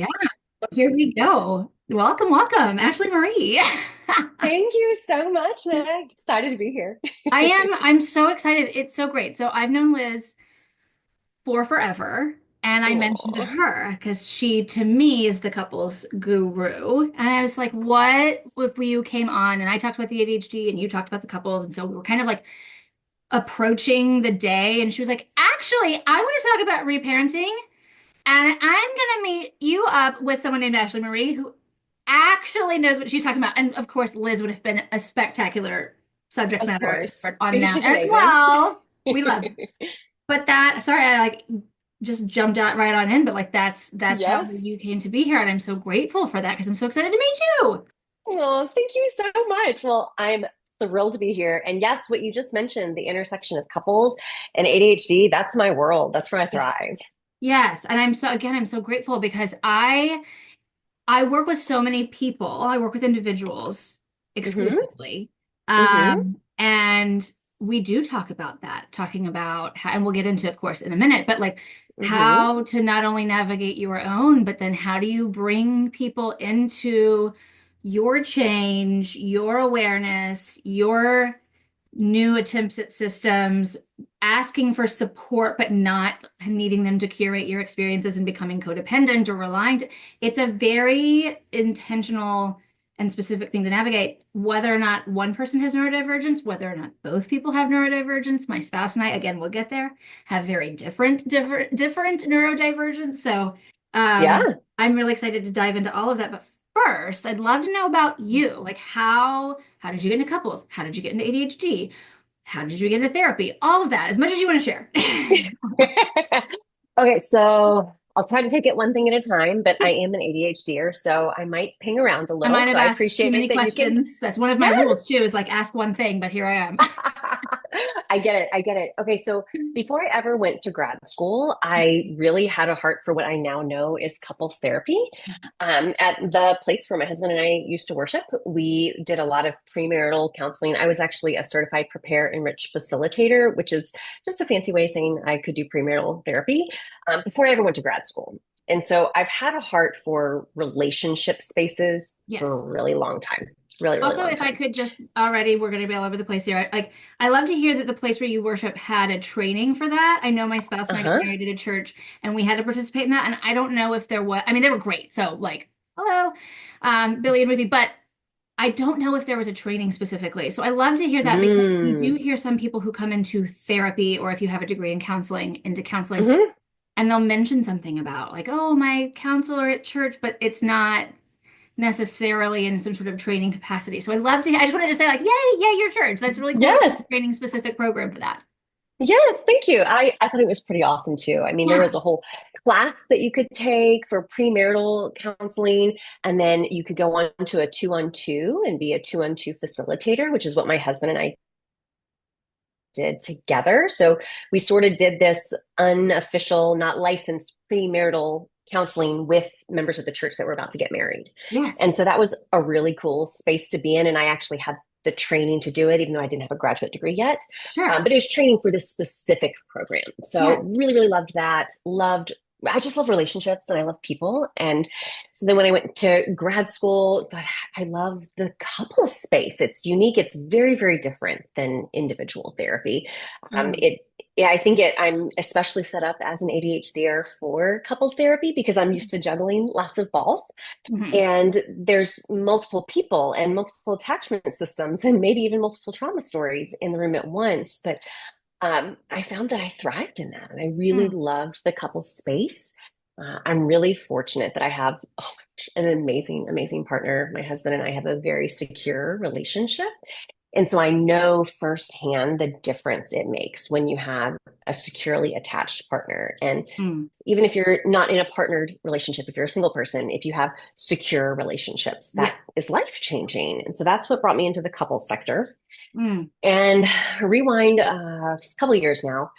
Yeah, well, here we go. Welcome, welcome, Ashley Marie. Thank you so much, Meg. Excited to be here. I'm so excited. It's so great. So I've known Liz for forever, and I mentioned to Aw. her because she, to me, is the couples guru. And I was like, what if you came on and I talked about the ADHD and you talked about the couples? And so we were kind of like approaching the day, and she was like, actually, I want to talk about reparenting. And I'm gonna meet you up with someone named Ashley Marie who actually knows what she's talking about. And of course, Liz would have been a spectacular subject Of matter course. expert on Because that she's as amazing. well. We love. But that, sorry, I like just jumped out right on in, but like that's how Yes. you came to be here. And I'm so grateful for that because I'm so excited to meet you. Oh, thank you so much. Well, I'm thrilled to be here. And yes, what you just mentioned, the intersection of couples and ADHD, that's my world. That's where I thrive. Yes. And I'm so grateful because I work with so many people. I work with individuals Mm-hmm. exclusively. Mm-hmm. And we do talk about that, talking about how, and we'll get into, of course, in a minute, but like Mm-hmm. how to not only navigate your own, but then how do you bring people into your change, your awareness, your new attempts at systems, asking for support, but not needing them to curate your experiences and becoming codependent or reliant. It's a very intentional and specific thing to navigate, whether or not one person has neurodivergence, whether or not both people have neurodivergence. My spouse and I, again, we'll get there, have very different neurodivergence. So Yeah. I'm really excited to dive into all of that. But first, I'd love to know about you. Like how did you get into couples? How did you get into ADHD? How did you get into therapy? All of that, as much as you want to share. Okay, so I'll try to take it one thing at a time, but I am an ADHDer, so I might ping around a I little. might So have I asked too appreciate many that you can. questions. That's one of my rules too, is like ask one thing, but here I am. I get it. I get it. Okay, so before I ever went to grad school, I really had a heart for what I now know is couples therapy. At the place where my husband and I used to worship, we did a lot of premarital counseling. I was actually a certified prepare enrich facilitator, which is just a fancy way of saying I could do premarital therapy before I ever went to grad school. And so I've had a heart for relationship spaces for Yes. a really long time. Really, really Also, long if I time. could just already, we're going to be all over the place here. Like, I love to hear that the place where you worship had a training for that. I know my spouse and I got Uh-huh. married at a church and we had to participate in that. And I don't know if there was, I mean, they were great. So, like, hello, Billy and Ruthie, but I don't know if there was a training specifically. So I love to hear that because you do Mm. hear some people who come into therapy or if you have a degree in counseling, into counseling, Hmm. and they'll mention something about like, oh, my counselor at church, but it's not necessarily in some sort of training capacity. So I just wanted to say like, yay, your church. That's really cool that you have Yes. a training specific program for that. Yes, thank you. I thought it was pretty awesome too. I mean, there Yeah. was a whole class that you could take for premarital counseling, and then you could go on to a two-on-two and be a two-on-two facilitator, which is what my husband and I did together. So we sort of did this unofficial, not licensed premarital counseling with members of the church that were about to get married. Yes. And so that was a really cool space to be in. And I actually had the training to do it, even though I didn't have a graduate degree yet. Sure. But it was training for this specific program. So Yes. really, really loved that. I just love relationships and I love people. And so then when I went to grad school, God, I love the couple space. It's unique. It's very, very different than individual therapy. Mm. It, yeah, I think I'm especially set up as an ADHDer for couples therapy because I'm used to juggling lots of balls. Mhm. And there's multiple people and multiple attachment systems and maybe even multiple trauma stories in the room at once. But I found that I thrived in that, and I really Mm. loved the couple space. I'm really fortunate that I have an amazing, amazing partner. My husband and I have a very secure relationship. And so I know firsthand the difference it makes when you have a securely attached partner. And Mm. even if you're not in a partnered relationship, if you're a single person, if you have secure relationships, Yeah. that is life changing. And so that's what brought me into the couple sector. Mm. And rewind a couple of years now,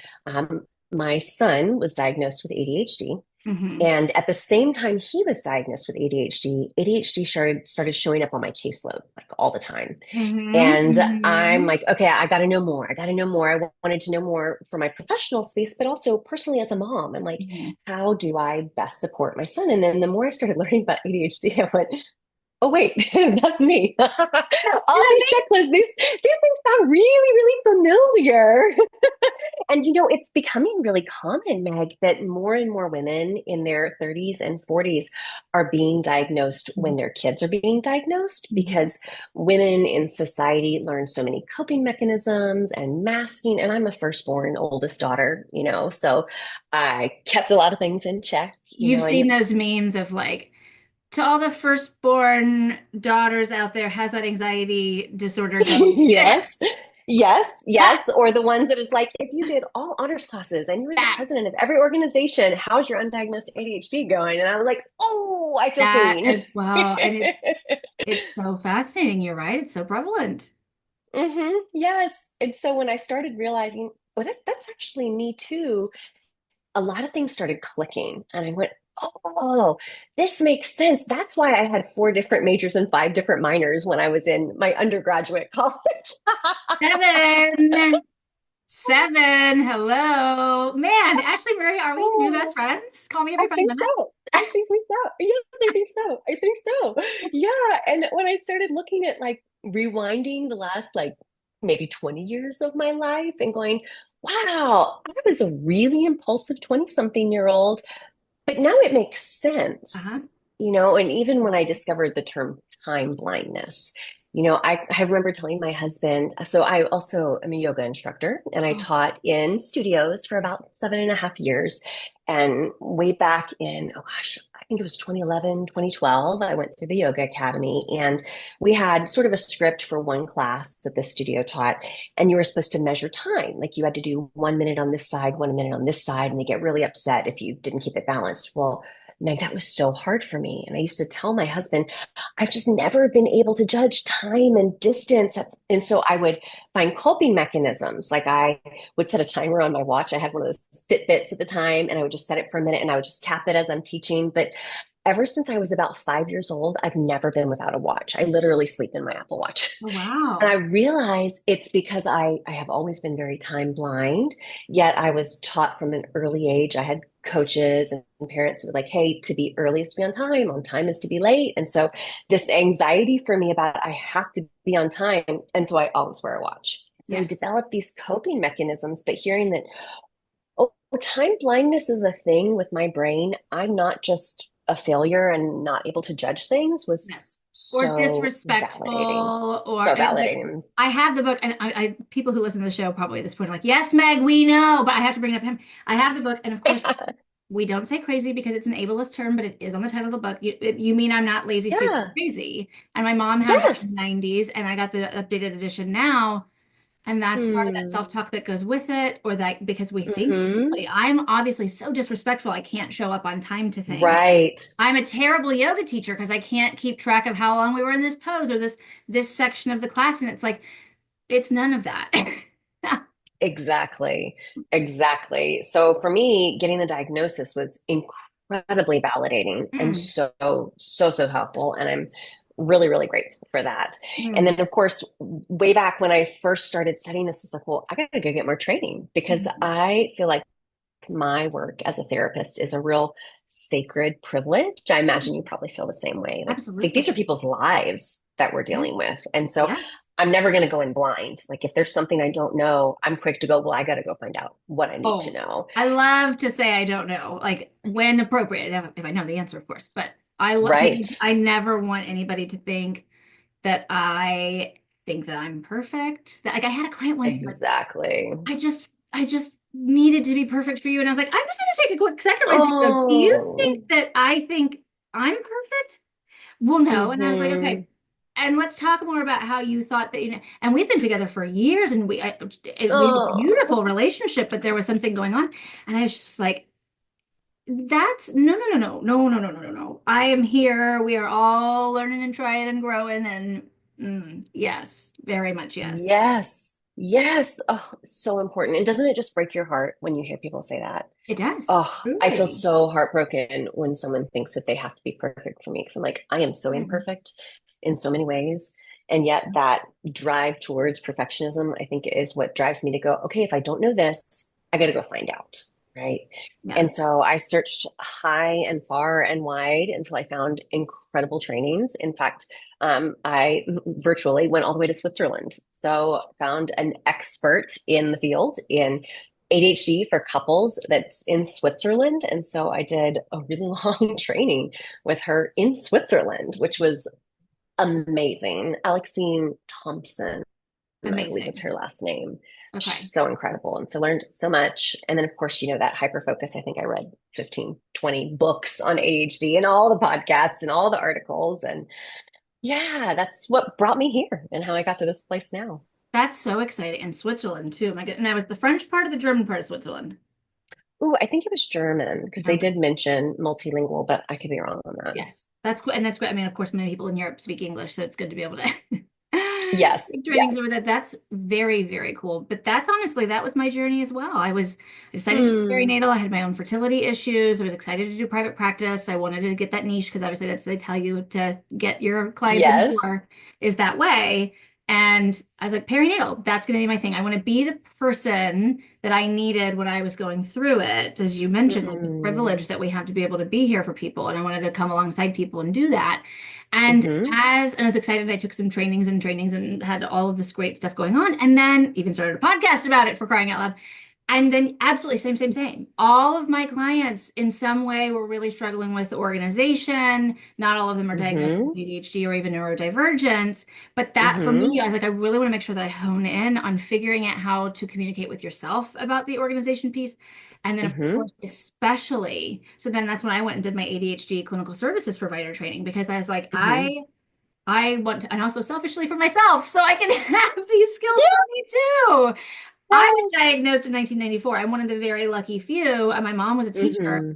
my son was diagnosed with ADHD. Hmm. And at the same time he was diagnosed with ADHD started showing up on my caseload like all the time. Hmm. And I'm Hmm. like, okay, I got to know more. I got to know more. I wanted to know more for my professional space, but also personally as a mom. I'm like, Hmm. how do I best support my son? And then the more I started learning about ADHD, I went, oh wait, that's me. All these checklists, these things sound really, really familiar. And it's becoming really common, Meg, that more and more women in their 30s and 40s are being diagnosed when their kids are being diagnosed Hmm. because women in society learn so many coping mechanisms and masking. And I'm a firstborn, oldest daughter, so I kept a lot of things in check, You've seen and those memes of like, to all the firstborn daughters out there, has that anxiety disorder going? yes. Yes, yes. Or the ones that is like, if you did all honors classes and you were the That president of every organization, how's your undiagnosed ADHD going? And I was like, oh, I feel that seen. as well. And it's so fascinating. You're right. It's so prevalent. Yes. And so when I started realizing, oh, that's actually me too, a lot of things started clicking. And I went, oh, this makes sense. That's why I had four different majors and five different minors when I was in my undergraduate college. 7, 7. Hello. Man, actually, Mary, are we new best Oh, friends? Call me I every five think minutes. so. I think so. Yes, I think so. I think so. Yeah. And when I started looking at like rewinding the last like maybe 20 years of my life and going, wow, I was a really impulsive 20 something year old, but now it makes sense, Uh-huh. and even when I discovered the term time blindness, I remember telling my husband, so I also am a yoga instructor and I Oh, taught in studios for about 7.5 years. And way back in, oh gosh, I think it was 2011, 2012, I went through the yoga academy and we had sort of a script for one class that the studio taught. And you were supposed to measure time. Like you had to do 1 minute on this side, 1 minute on this side, and they get really upset if you didn't keep it balanced. Well, Meg, that was so hard for me. And I used to tell my husband, I've just never been able to judge time and distance. And so I would find coping mechanisms. Like I would set a timer on my watch. I had one of those Fitbits at the time, and I would just set it for a minute and I would just tap it as I'm teaching. But ever since I was about 5 years old, I've never been without a watch. I literally sleep in my Apple Watch. oh, And I wow. realize it's because I have always been very time blind, yet I was taught from an early age. I had coaches and parents who were like, hey, to be early is to be on time is to be late. And so this anxiety for me about I have to be on time. And so I always wear a watch. So we Yes. developed these coping mechanisms, but hearing that, oh, time blindness is a thing with my brain. I'm not just a failure and not able to judge things was Yes. Or so validating. disrespectful, or So and like validating. I have the book, and people who listen to the show probably at this point are like, yes, Meg, we know, but I have to bring it up to him. I have the book, and of course, we don't say crazy because it's an ableist term, but it is on the title of the book. You mean I'm not lazy, stupid, or Yeah. crazy? And my mom had that in the Yes. 90s, and I got the updated edition now. And that's part of that Hmm. self-talk that goes with it, or that because we think Hmm. differently. I'm obviously so disrespectful, I can't show up on time to things. Right. I'm a terrible yoga teacher because I can't keep track of how long we were in this pose or this section of the class. And it's like, it's none of that. Exactly. Exactly. So for me, getting the diagnosis was incredibly validating and Mm, so helpful. And I'm really, really grateful for that. And mm, then, of course, way back when I first started studying this, I was like, well, I got to go get more training because mm. I feel like my work as a therapist is a real sacred privilege. I imagine you probably feel the same way. Like these are Absolutely. people's lives that we're dealing Yes. with. And so Yes. I'm never going to go in blind. Like if there's something I don't know, I'm quick to go, well, I got to go find out what I need to Oh, know. I love to say I don't know, like when appropriate, if I know the answer, of course. But because Right. I never want anybody to think that I think that I'm perfect. That like I had a client once, but Exactly. I just needed to be perfect for you. And I was like, I'm just gonna take a quick second with you. Do you think Oh. that I think I'm perfect? Well, no. And I was like, okay. Hmm. And let's talk more about how you thought that, and we've been together for years and we had a Oh. beautiful relationship, but there was something going on. And I was just like, that's no, no, no, no, no, no, no, no, no, no. I am here. We are all learning and trying and growing. And yes, very much yes. Yes. Yes. Oh, so important. And doesn't it just break your heart when you hear people say that? It does. Oh, I feel Truly. so heartbroken when someone thinks that they have to be perfect for me. Because I'm like, I am so Mhm. imperfect in so many ways. And yet that drive towards perfectionism, I think, is what drives me to go, okay, if I don't know this, I got to go find out. Right. Yeah. And so I searched high and far and wide until I found incredible trainings. In fact, I virtually went all the way to Switzerland. So found an expert in the field in ADHD for couples that's in Switzerland. And so I did a really long training with her in Switzerland, which was amazing. Alexine Thompson, I believe is Amazing. her last name. Okay. She's so incredible. And so learned so much. And then, of course, that hyper focus. I think I read 15, 20 books on ADHD and all the podcasts and all the articles. And yeah, that's what brought me here and how I got to this place now. That's so exciting. And Switzerland too. My God. And that was the French part or the German part of Switzerland? Ooh, I think it was German because they Okay. did mention multilingual, but I could be wrong on that. Yes. That's cool. And that's great. I mean, of course, many people in Europe speak English, so it's good to be able to Yes, take trainings yes. over that. That's very, very cool. But that's honestly, that was my journey as well. I decided to do Hmm. perinatal. I had my own fertility issues. I was excited to do private practice. I wanted to get that niche because obviously that's they tell you to get your clients in the Yes. door is that way. And I was like, perinatal, that's going to be my thing. I want to be the person that I needed when I was going through it. As you mentioned, like the Hmm. privilege that we have to be able to be here for people. And I wanted to come alongside people and do that. And Hmm. and I was excited, I took some trainings and had all of this great stuff going on. And then even started a podcast about it for crying out loud. And then absolutely same. All of my clients in some way were really struggling with organization. Not all of them are diagnosed with Hmm. ADHD or even neurodivergence. But that for me, Hmm. I was like, I really want to make sure that I hone in on figuring out how to communicate with yourself about the organization piece. And then, of Hmm. course, especially, so then that's when I went and did my ADHD clinical services provider training because I was like, Hmm. I want to, and also selfishly for myself, so I can have these skills for Yeah. me too. I was Yes. diagnosed in 1994. I'm one of the very lucky few. My mom was a teacher, Hmm.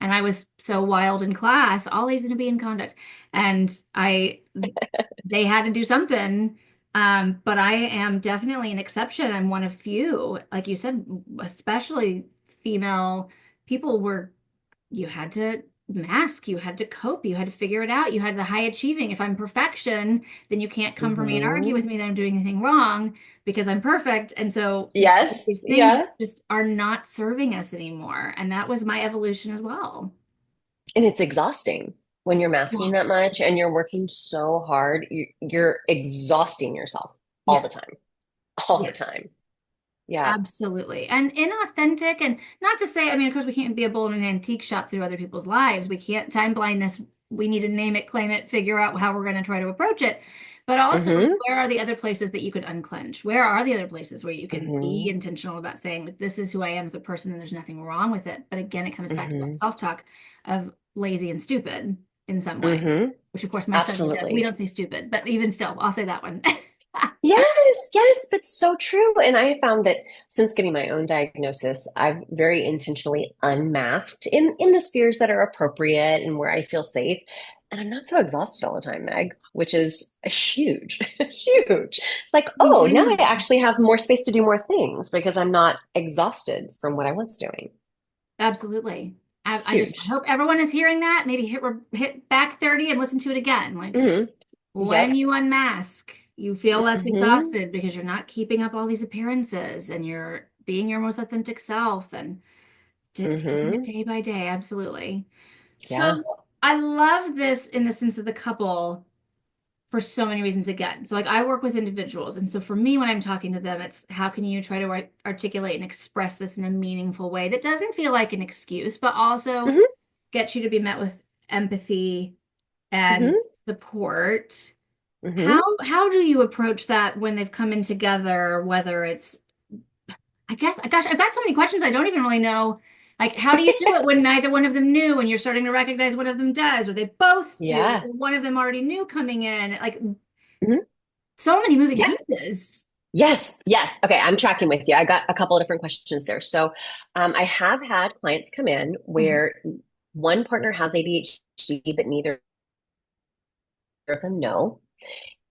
and I was so wild in class, all A's and a B in conduct. And they had to do something. But I am definitely an exception. I'm one of few, like you said, especially female people were you had to mask, you had to cope, you had to figure it out, you had the high achieving. If I'm perfection, then you can't come for me and argue with Hmm. me that I'm doing anything wrong because I'm perfect. And so Yes. these things Yeah. just are not serving us anymore. And that was my evolution as well. And it's exhausting when you're masking that Yes. much and you're working so hard. You're exhausting yourself all the Yes. time, all the Yes. time. Yeah. Absolutely. And inauthentic, and not to say, I mean, of course, we can't be a bull in an antique shop through other people's lives. We can't, time blindness, we need to name it, claim it, figure out how we're going to try to approach it. But also, Hmm. where are the other places that you could unclench? Where are the other places where you can be Hmm. intentional about saying, like, this is who I am as a person and there's nothing wrong with it? But again, it comes back to that Hmm. self-talk of lazy and stupid in some way, Hmm. which of course my son does. We Absolutely. don't say stupid, but even still, I'll say that one. Yes, yes, but so true. And I found that since getting my own diagnosis, I've very intentionally unmasked in the spheres that are appropriate and where I feel safe. And I'm not so exhausted all the time, Meg, which is a huge, huge. Like, I oh, now I know. actually have more space to do more things because I'm not exhausted from what I was doing. Absolutely. I Huge. hope everyone is hearing that. Maybe hit back 30 and listen to it again. Like Hmm. when Yep. you unmask, you feel less Hmm. exhausted because you're not keeping up all these appearances and you're being your most authentic self and taking it Hmm. day by day. Absolutely. Yeah. So I love this in the sense of the couple for so many reasons again. So like I work with individuals and so for me when I'm talking to them it's how can you try to articulate and express this in a meaningful way that doesn't feel like an excuse but also Hmm. gets you to be met with empathy and Hmm. support. Hmm. How do you approach that when they've come in together, whether it's I guess gosh, I've got so many questions I don't even really know. Like how do you do it when neither one of them knew and you're starting to recognize one of them does, or they both do, Yeah. or one of them already knew coming in? Like Hmm. so many moving Yeah. pieces. Yes, yes. Okay, I'm tracking with you. I got a couple of different questions there. So, I have had clients come in Mhm. where one partner has ADHD, but neither of them know.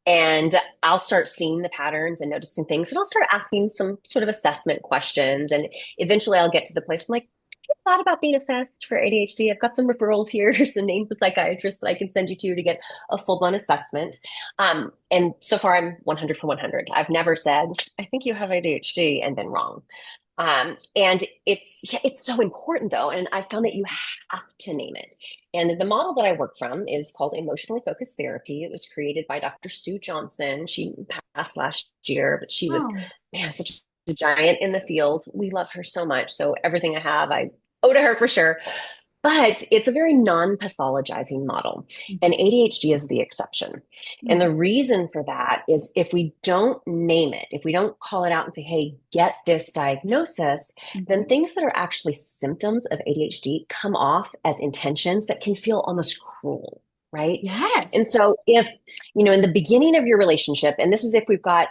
And I'll start seeing the patterns and noticing things. And I'll start asking some sort of assessment questions. And eventually I'll get to the place where I'm like, I thought about being assessed for ADHD. I've got some referrals here, some names of psychiatrists that I can send you to get a full-blown assessment. And so far I'm 100 for 100. I've never said, I think you have ADHD and been wrong. And it's so important though. And I found that you have to name it. And the model that I work from is called emotionally focused therapy. It was created by Dr. Sue Johnson. She passed last year, but she was, Oh. man, such a giant in the field. We love her so much. So everything I have, I owe to her for sure. But it's a very non-pathologizing model, and ADHD is the exception. And the reason for that is if we don't name it, if we don't call it out and say, hey, get this diagnosis, then things that are actually symptoms of ADHD come off as intentions that can feel almost cruel, right? And Yes. so if, in the beginning of your relationship, and this is if we've got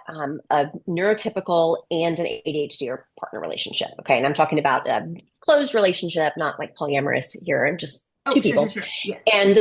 a neurotypical and an ADHD or partner relationship, okay? And I'm talking about a closed relationship, not like polyamorous here, and just Oh, two sure, sure, people. sure. Yes. And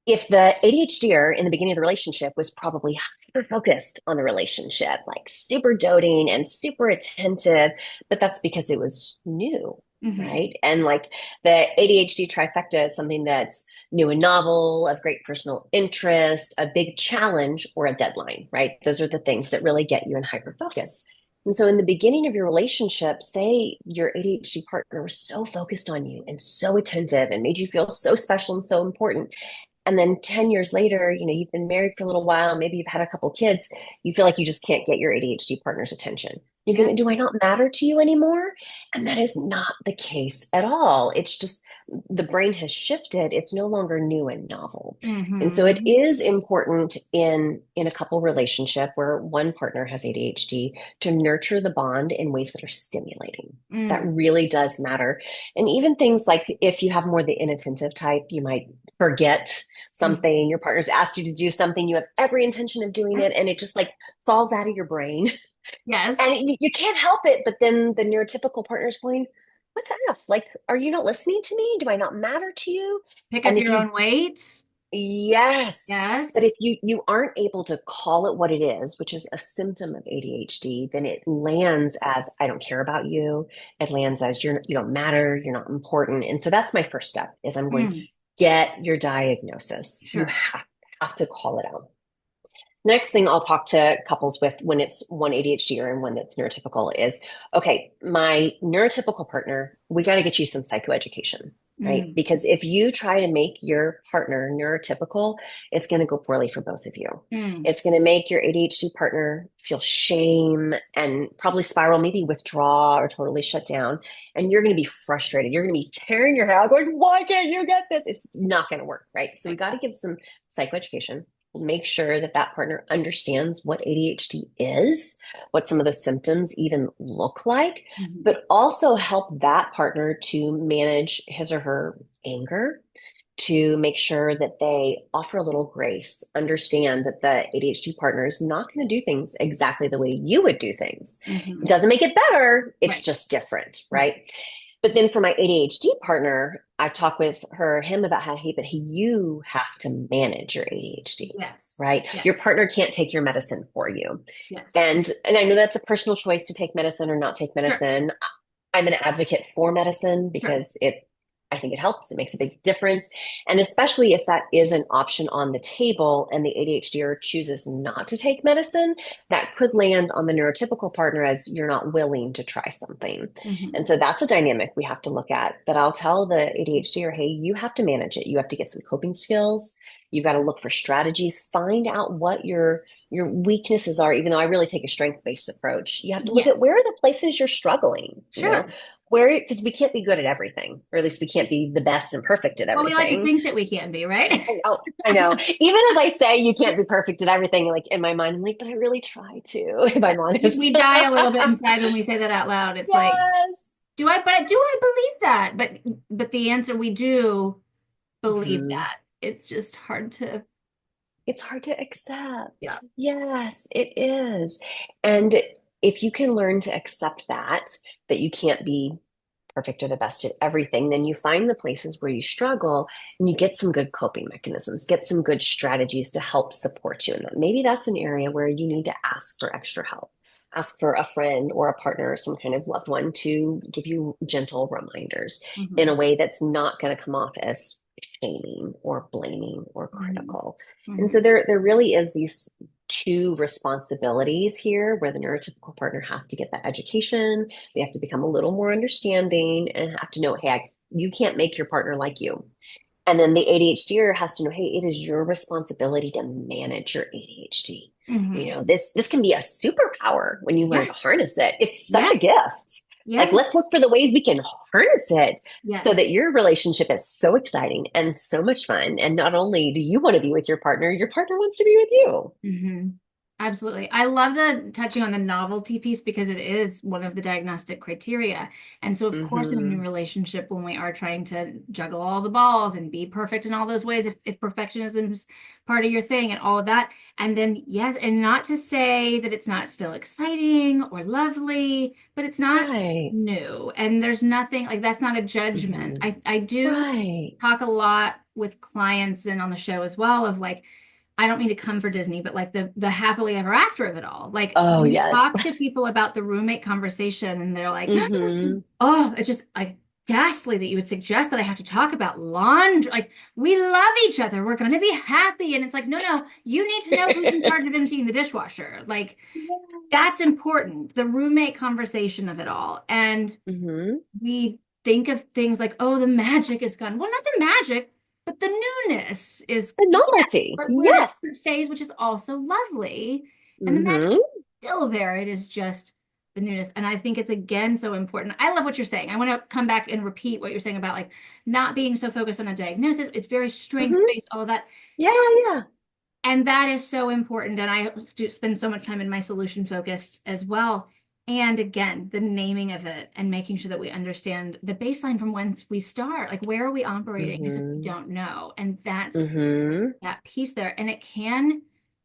if the ADHDer in the beginning of the relationship was probably hyper focused on the relationship, like super doting and super attentive, but that's because it was new, right? And like the ADHD trifecta is something that's new and novel, of great personal interest, a big challenge, or a deadline, right? Those are the things that really get you in hyper focus. And so in the beginning of your relationship, say your ADHD partner was so focused on you and so attentive and made you feel so special and so important. And then 10 years later, you've been married for a little while, maybe you've had a couple kids, you feel like you just can't get your ADHD partner's attention. You're going, do I not matter to you anymore? And that is not the case at all. It's just the brain has shifted. It's no longer new and novel. And so it is important in a couple relationship where one partner has ADHD to nurture the bond in ways that are stimulating. That really does matter. And even things like if you have more the inattentive type, you might forget something, your partner's asked you to do something, you have every intention of doing it, and it just like falls out of your brain. Yes. And you can't help it. But then the neurotypical partner's going, what the F? Like, are you not listening to me? Do I not matter to you? Pick And up if your you, own weight. yes, but if Yes. you aren't able to call it what it is, which is a symptom of ADHD, then it lands as I don't care about you. It lands as you don't matter, you're not important. And so that's my first step is I'm going, get your diagnosis. You Sure. have to call it out. Next thing I'll talk to couples with when it's one ADHD or one that's neurotypical is, okay, my neurotypical partner, we got to get you some psychoeducation, right? Because if you try to make your partner neurotypical, it's going to go poorly for both of you. It's going to make your ADHD partner feel shame and probably spiral, maybe withdraw or totally shut down. And you're going to be frustrated. You're going to be tearing your hair out going, why can't you get this? It's not going to work, right? So we got to give some psychoeducation. Make sure that that partner understands what ADHD is, what some of the symptoms even look like, but also help that partner to manage his or her anger, to make sure that they offer a little grace, understand that the ADHD partner is not going to do things exactly the way you would do things. It doesn't make it better. It's just different, right? But then for my ADHD partner, I talk with him about how, hey, but you have to manage your ADHD, right? Yes. Your partner can't take your medicine for you. Yes. And I know that's a personal choice to take medicine or not take medicine. Sure. I'm an advocate for medicine because I think it helps. It makes a big difference. And especially if that is an option on the table and the ADHDer chooses not to take medicine, that could land on the neurotypical partner as you're not willing to try something. And so that's a dynamic we have to look at. But I'll tell the ADHDer, hey, you have to manage it. You have to get some coping skills. You've got to look for strategies, find out what your weaknesses are, even though I really take a strength-based approach. You have to look at where are the places you're struggling, where, because we can't be good at everything, or at least we can't be the best and perfect at everything. Well, we like to think that we can be, right? I know. Even as I say you can't be perfect at everything, like in my mind, I'm like, but I really try to, if I'm honest. We die a little bit inside when we say that out loud. It's like, do I believe that? But the answer, we do believe that. It's just hard to. It's hard to accept. Yeah. Yes, it is. And if you can learn to accept that you can't be perfect or the best at everything, then you find the places where you struggle and you get some good coping mechanisms, get some good strategies to help support you in that. Maybe that's an area where you need to ask for extra help. Ask for a friend or a partner or some kind of loved one to give you gentle reminders in a Mhm. way that's not going to come off as shaming or blaming or Mhm. critical. And so Mhm. there really is these two responsibilities here where the neurotypical partner has to get that education. They have to become a little more understanding and have to know, hey, you can't make your partner like you. And then the ADHDer has to know, hey, it is your responsibility to manage your ADHD. You Mhm. know, this can be a superpower when you learn to Yes. harness it. It's such a Yes. gift. Like, let's Yes. look for the ways we can harness it so Yes. that your relationship is so exciting and so much fun. And not only do you want to be with your partner wants to be with you. Hmm. Absolutely. I love the touching on the novelty piece because it is one of the diagnostic criteria. And so, of course, in a new Mm-hmm. relationship, when we are trying to juggle all the balls and be perfect in all those ways, if perfectionism is part of your thing and all of that, and then, yes, and not to say that it's not still exciting or lovely, but it's not Right. new. And there's nothing like that's not a judgment. Mm-hmm. I do Right. talk a lot with clients and on the show as well of like, I don't mean to come for Disney, but like the happily ever after of it all. Like Oh, when you yes. talk to people about the roommate conversation and they're like, Mm-hmm. oh, it's just like ghastly that you would suggest that I have to talk about laundry. Like we love each other. We're going to be happy. And it's like, no, no, you need to know who's in charge of emptying the dishwasher. Like that's Yes. important. The roommate conversation of it all. And Mm-hmm. we think of things like, oh, the magic is gone. Well, not the magic, but the newness is, The yes, novelty. but we're in a Yes. different phase, which is also lovely. And the magic Mm-hmm. is still there. It is just the newness. And I think it's again so important. I love what you're saying. I want to come back and repeat what you're saying about like not being so focused on a diagnosis. It's very Mm-hmm. strength-based, all of that. Yeah, yeah. And that is so important. And I spend so much time in my solution focused as well. And again, the naming of it and making sure that we understand the baseline from whence we start. Like, where are we operating as if we Mm-hmm. don't know? And that's Mm-hmm. that piece there. And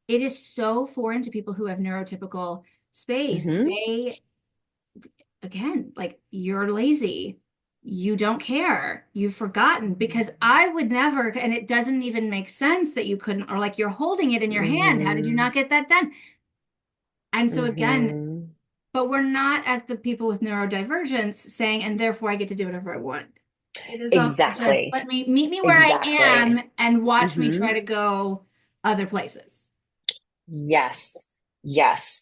it is so foreign to people who have neurotypical space. Mm-hmm. Again, like, you're lazy. You don't care. You've forgotten because I would never, and it doesn't even make sense that you couldn't, or like you're holding it in your hand. How did you Mm-hmm. not get that done? And so again, Mm-hmm. but we're not as the people with neurodivergence saying, and therefore I get to do whatever I want. It is also just Exactly. let me meet me where I am Exactly. and watch me Mm-hmm. try to go other places. Yes. Yes.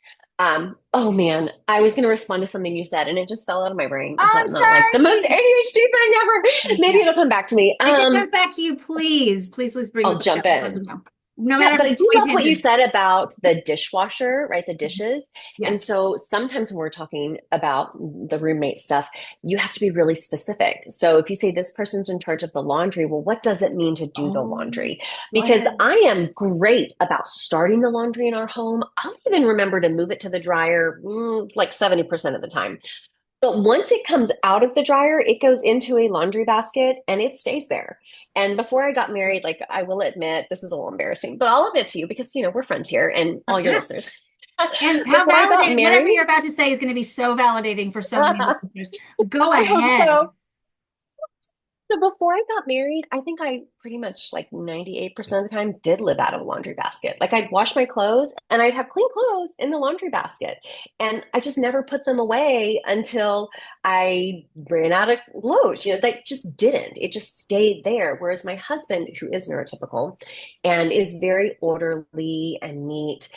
Oh man, I was going to respond to something you said and it just fell out of my brain. Is Oh, I'm that not like the most sorry. ADHD thing ever? Maybe it'll Yes. come back to me. If it comes back to you, please, please, please bring I'll it back jump up. I'd love to in. know. No Yeah, matter if but I it's do going love what you tangent. said about the dishwasher, right? The dishes. And Yes. so sometimes when we're talking about the roommate stuff, you have to be really specific. So if you say this person's in charge of the laundry, well, what does it mean to do the Oh, laundry? Because yes. I am great about starting the laundry in our home. I'll even remember to move it to the dryer like 70% of the time. But once it comes out of the dryer, it goes into a laundry basket and it stays there. And before I got married, like I will admit, this is a little embarrassing, but I'll admit to you because, we're friends here and all your Yes. listeners. And how Before I got validating, whatever married, you're about to say is going to be so validating for so many I listeners. Go hope ahead. so. So before I got married, I think I pretty much like 98% of the time did live out of a laundry basket. Like I'd wash my clothes and I'd have clean clothes in the laundry basket. And I just never put them away until I ran out of clothes. They just didn't. It just stayed there. Whereas my husband, who is neurotypical and is very orderly and neat,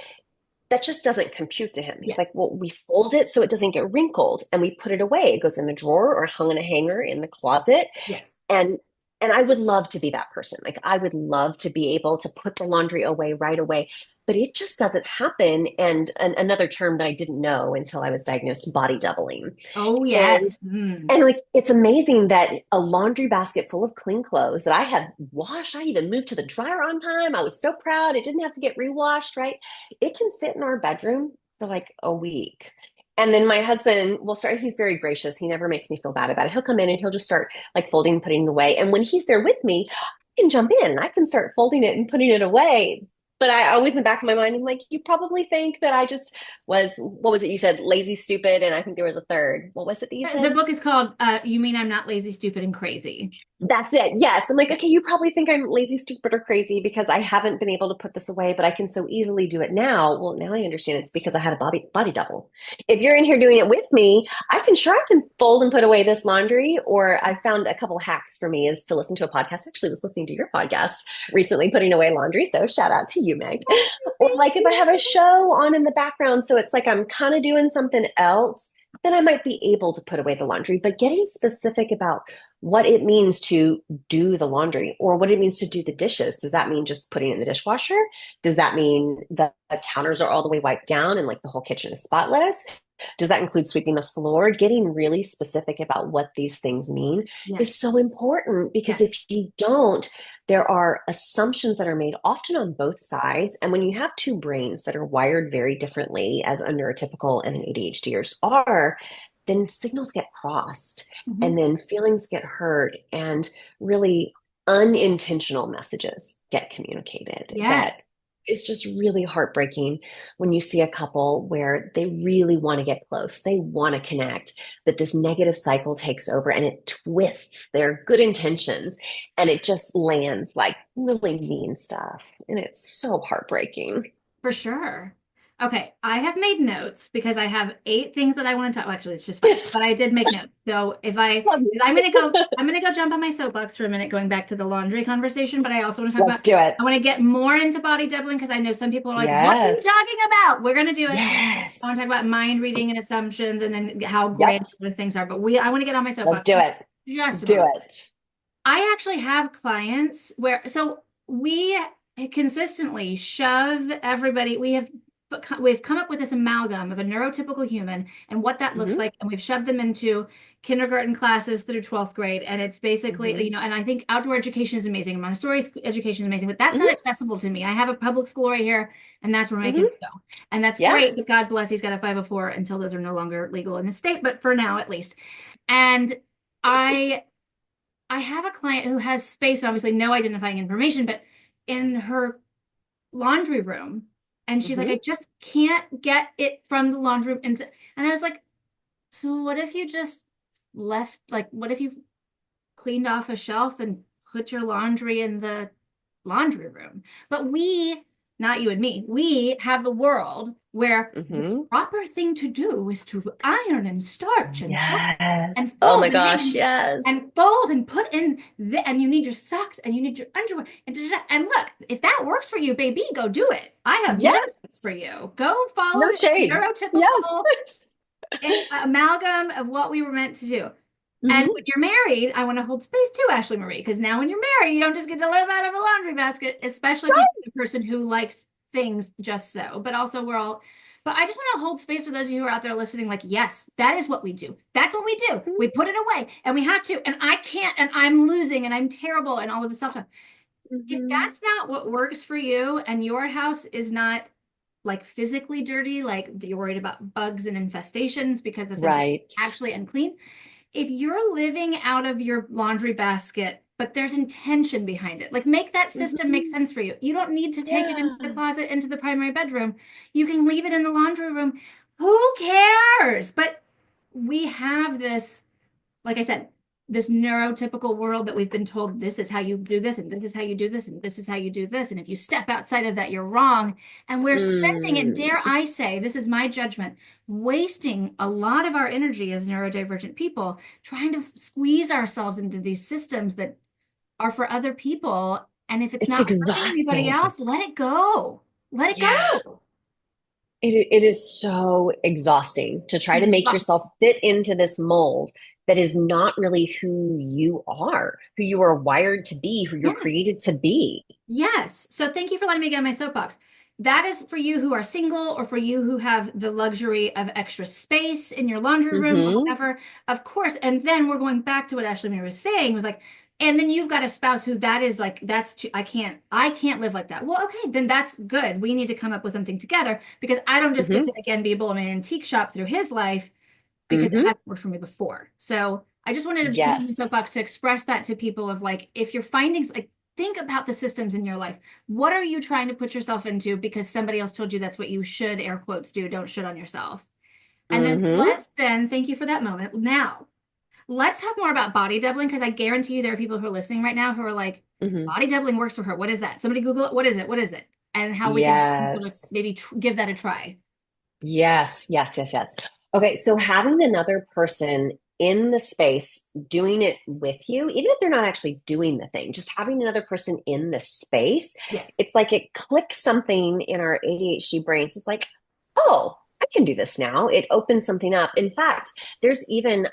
that just doesn't compute to him. He's like, Yes. well, we fold it so it doesn't get wrinkled and we put it away. It goes in the drawer or hung in a hanger in the closet. Yes. And and I would love to be that person. Like I would love to be able to put the laundry away right away, but it just doesn't happen. And another term that I didn't know until I was diagnosed, body doubling. Oh, And yes. Mm. and like it's amazing that a laundry basket full of clean clothes that I had washed, I even moved to the dryer on time. I was so proud. It didn't have to get rewashed, right? It can sit in our bedroom for like a week. And then my husband will start, he's very gracious. He never makes me feel bad about it. He'll come in and he'll just start like folding and putting it away. And when he's there with me, I can jump in and I can start folding it and putting it away. But I always in the back of my mind, I'm like, you probably think that I just was, what was it you said? Lazy, stupid. And I think there was a third. What was it that you The said? book is called You Mean I'm Not Lazy, Stupid, and Crazy. That's it. Yes. I'm like, Yes. okay, you probably think I'm lazy, stupid, or crazy because I haven't been able to put this away, but I can so easily do it now. Well, now I understand it's because I had a body double. If you're in here doing it with me, I can fold and put away this laundry. Or I found a couple hacks for me is to listen to a podcast. Actually, was listening to your podcast recently, putting away laundry. So shout out to you, Meg. Or Thank like if I you. have a show on in the background, so it's like I'm kind of doing something else, then I might be able to put away the laundry. But getting specific about what it means to do the laundry or what it means to do the dishes. Does that mean just putting it in the dishwasher? Does that mean the counters are all the way wiped down and like the whole kitchen is spotless? Does that include sweeping the floor? Getting really specific about what these things mean is Yes. so important because if Yes. you don't, there are assumptions that are made often on both sides. And when you have two brains that are wired very differently, as a neurotypical and an ADHDers are, then signals get crossed Mhm. and then feelings get hurt and really unintentional messages get communicated that Yes. is just really heartbreaking when you see a couple where they really want to get close, they want to connect, but this negative cycle takes over and it twists their good intentions and it just lands like really mean stuff. And it's so heartbreaking. For sure. Okay, I have made notes because I have 8 things that I want to talk. Well, actually, it's just 5, but I did make notes. So Love I'm gonna go jump on my soapbox for a minute, going back to the laundry conversation. But I also want to talk Let's about. do it. I want to get more into body doubling because I know some people are like, "What are you Yes. talking about?" We're gonna do it. I Yes. want to talk about mind reading and assumptions, and then how Yep. granular things are. But I want to get on my Let's soapbox do it. just a Do moment. it. I actually have clients where, so we consistently shove everybody, we've come up with this amalgam of a neurotypical human and what that looks Hmm. like, and we've shoved them into kindergarten classes through 12th grade. And it's basically, Hmm. and I think outdoor education is amazing, Montessori education is amazing, but that's not Hmm. accessible to me. I have a public school right here, and that's where my Hmm. kids go. And that's Yeah. great, but God bless, he's got a 504 until those are no longer legal in the state, but for now at least. And I I have a client who has space, obviously no identifying information, but in her laundry room. And she's like, I Hmm. just can't get it from the laundry room. And I was like, so what if you just left, like, what if you cleaned off a shelf and put your laundry in the laundry room? But not you and me, we have a world where the Hmm. proper thing to do is to iron and starch Yes. and Oh fold my gosh, yes. and fold and put in and you need your socks and you need your underwear and look, if that works for you, baby, go do it. I have no Yeah. tips for you. Go follow No the shade. Yes. neurotypical amalgam of what we were meant to do. And Hmm. when you're married, I want to hold space too, Ashley Marie, because now when you're married, you don't just get to live out of a laundry basket, especially if you're Right. the person who likes things just so. But also, but I just want to hold space for those of you who are out there listening, like, yes, that is what we do. That's what we do. We put it away and we have to. And I can't, and I'm losing, and I'm terrible, and all of this stuff. If Hmm. that's not what works for you, and your house is not like physically dirty, like you're worried about bugs and infestations because of something Right. actually unclean, if you're living out of your laundry basket, but there's intention behind it, like make that system make Hmm. sense for you. You don't need to take it into the Yeah. closet, into the primary bedroom. You can leave it in the laundry room. Who cares? But we have this, like I said, this neurotypical world that we've been told this is how you do this, and this is how you do this, and this is how you do this. And if you step outside of that, you're wrong. And we're spending, and dare Mm. I say, this is my judgment, wasting a lot of our energy as neurodivergent people trying to squeeze ourselves into these systems that are for other people. And if it's It's not hurting anybody exhausting. else, let it go. Let it Yeah. go. It is so exhausting to try to make yourself Exhausting. fit into this mold that is not really who you are, who you are wired to be, who you're Yes. created to be. Yes. So thank you for letting me get on my soapbox. That is for you who are single or for you who have the luxury of extra space in your laundry room or Hmm. whatever. Of course. And then we're going back to what Ashley Marie was saying was like, and then you've got a spouse who that is like, that's too, I can't live like that. Well, okay, then that's good. We need to come up with something together because I don't just get Hmm. to again be able in an antique shop through his life because it Hmm. hasn't worked for me before. So I just wanted to be in the Yes. soapbox to express that to people of like, if you're finding like think about the systems in your life. What are you trying to put yourself into because somebody else told you that's what you should, air quotes, do? Don't shit on yourself. And then Mm-hmm. thank you for that moment. Now, let's talk more about body doubling because I guarantee you there are people who are listening right now who are like, Mm-hmm. body doubling works for her. What is that? Somebody Google it. What is it? What is it? And how we can get people to Yes. maybe give that a try. Yes, yes, yes, yes. Okay, so having another person in the space doing it with you, even if they're not actually doing the thing, just having another person in the space, Yes. it's like it clicks something in our ADHD brains. It's like, oh, I can do this now. It opens something up. In fact, there's even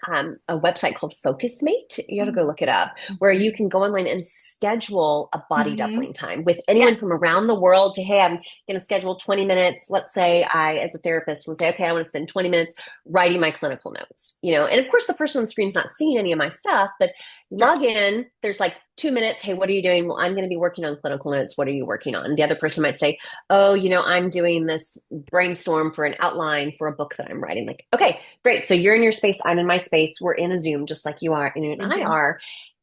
a website called FocusMate. You have to go look it up, where you Mm-hmm. can go online and schedule a body Mm-hmm. doubling time with anyone Yes. from around the world. Say, hey, I'm going to schedule 20 minutes. Let's say I, as a therapist, will say, okay, I want to spend 20 minutes writing my clinical notes, and of course the person on the screen's not seeing any of my stuff, but Sure. log in, there's like 2 minutes. Hey, what are you doing? Well, I'm going to be working on clinical notes. What are you working on? The other person might say, oh, I'm doing this brainstorm for an outline for a book that I'm writing. Like, okay, great. So you're in your space. I'm in my space. We're in a Zoom, just like you are and you and In I Zoom. are.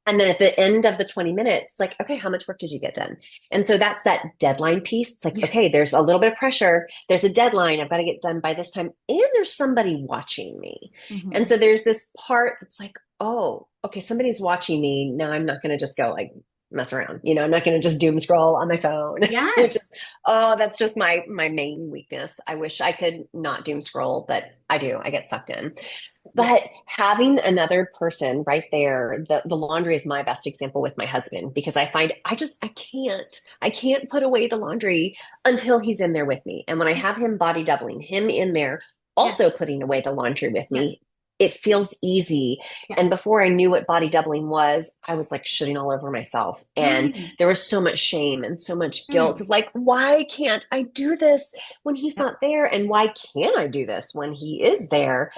And then at the end of the 20 minutes, it's like, okay, how much work did you get done? And so that's that deadline piece. It's like, Yes. okay, there's a little bit of pressure. There's a deadline. I've got to get done by this time. And there's somebody watching me. And Mm-hmm. so there's this part, it's like, oh, okay, somebody's watching me. Now I'm not going to just go like mess around. I'm not going to just doom scroll on my phone, which is, Yes. oh, that's just my main weakness. I wish I could not doom scroll, but I do. I get sucked in. Yes. But having another person right there, the laundry is my best example with my husband because I find I can't put away the laundry until he's in there with me. And when I have him body doubling, him in there, Yes. also putting away the laundry with Yes. me, it feels easy. And Yes. before I knew what body doubling was, I was like shitting all over myself. And Mm. there was so much shame and so much guilt Mm. of like, why can't I do this when he's Yep. not there? And why can I do this when he is there?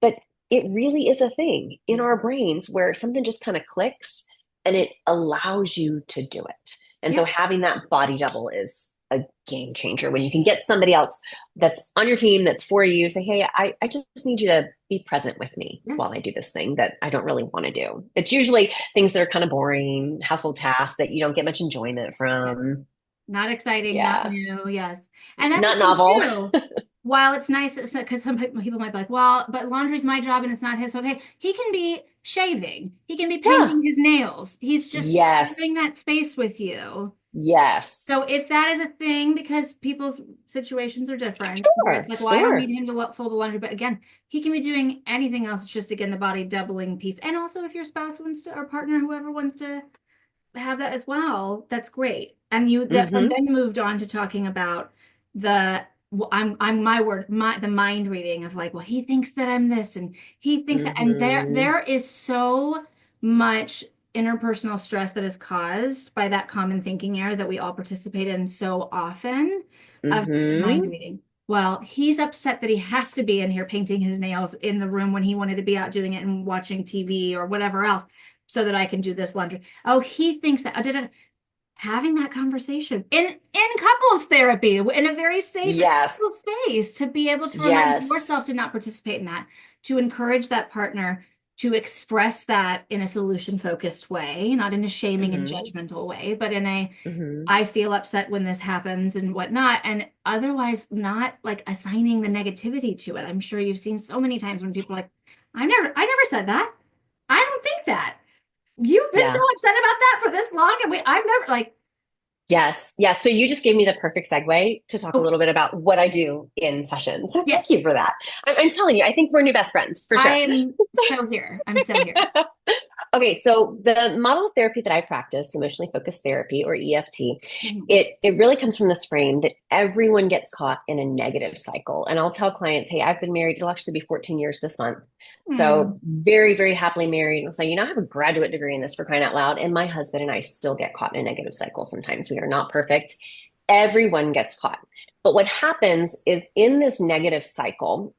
But it really is a thing in our Mhm. brains where something just kind of clicks and it allows you to do it. And so Yep. having that body double is a game changer when you can get somebody else that's on your team that's for you, say, hey, I just need you to be present with me Yes. while I do this thing that I don't really want to do. It's usually things that are kind of boring, household tasks that you don't get much enjoyment Yes. from. Not exciting, not Yeah, new. Yes. And that's the not thing novel. too. While it's nice, because some people might be like, well, but laundry's my job and it's not his. Okay. He can be shaving. He can be Yeah. painting his nails. He's just sharing Yes. that space with you. So Yes. if that is a thing, because people's situations are different, where it's Sure. like, well, I don't need Sure. him to fold the laundry, but again, he can be doing anything else. It's just again the body doubling piece. And also, if your spouse wants to, or partner, whoever wants to have that as well, that's great. And you that from Hmm. then moved on to talking about the I'm my word the mind reading of like, well, he thinks that I'm this and he thinks that, and Hmm. there is so much interpersonal stress that is caused by that common thinking error that we all participate in so often of mind Hmm. reading. Well, he's upset that he has to be in here painting his nails in the room when he wanted to be out doing it and watching TV or whatever else so that I can do this laundry. Oh, he thinks that. Having that conversation in couples therapy in a very safe and Yes. neutral space to be able to remind Yes. yourself to not participate in that, to encourage that partner to express that in a solution focused way, not in a shaming and Hmm. judgmental way, but in a Hmm. I feel upset when this happens and whatnot, and otherwise not like assigning the negativity to it. I'm sure you've seen so many times when people are like, I never said that. I don't think that. You've been so Yeah. upset about that for this long, and I've never like, Yes. Yes. So you just gave me the perfect segue to talk a oh, little bit about what I do in sessions. So thank yes, you for that. I'm telling you, I think we're new best friends for I sure. am so here. I'm so here. Okay, so the model of therapy that I practice, emotionally focused therapy or EFT, Mhm. it really comes from this frame that everyone gets caught in a negative cycle. And I'll tell clients, hey, I've been married, it'll actually be 14 years this month. So Mm. very, very happily married. And I'll say, I have a graduate degree in this for crying out loud. And my husband and I still get caught in a negative cycle sometimes. We are not perfect. Everyone gets caught. But what happens is in this negative cycle,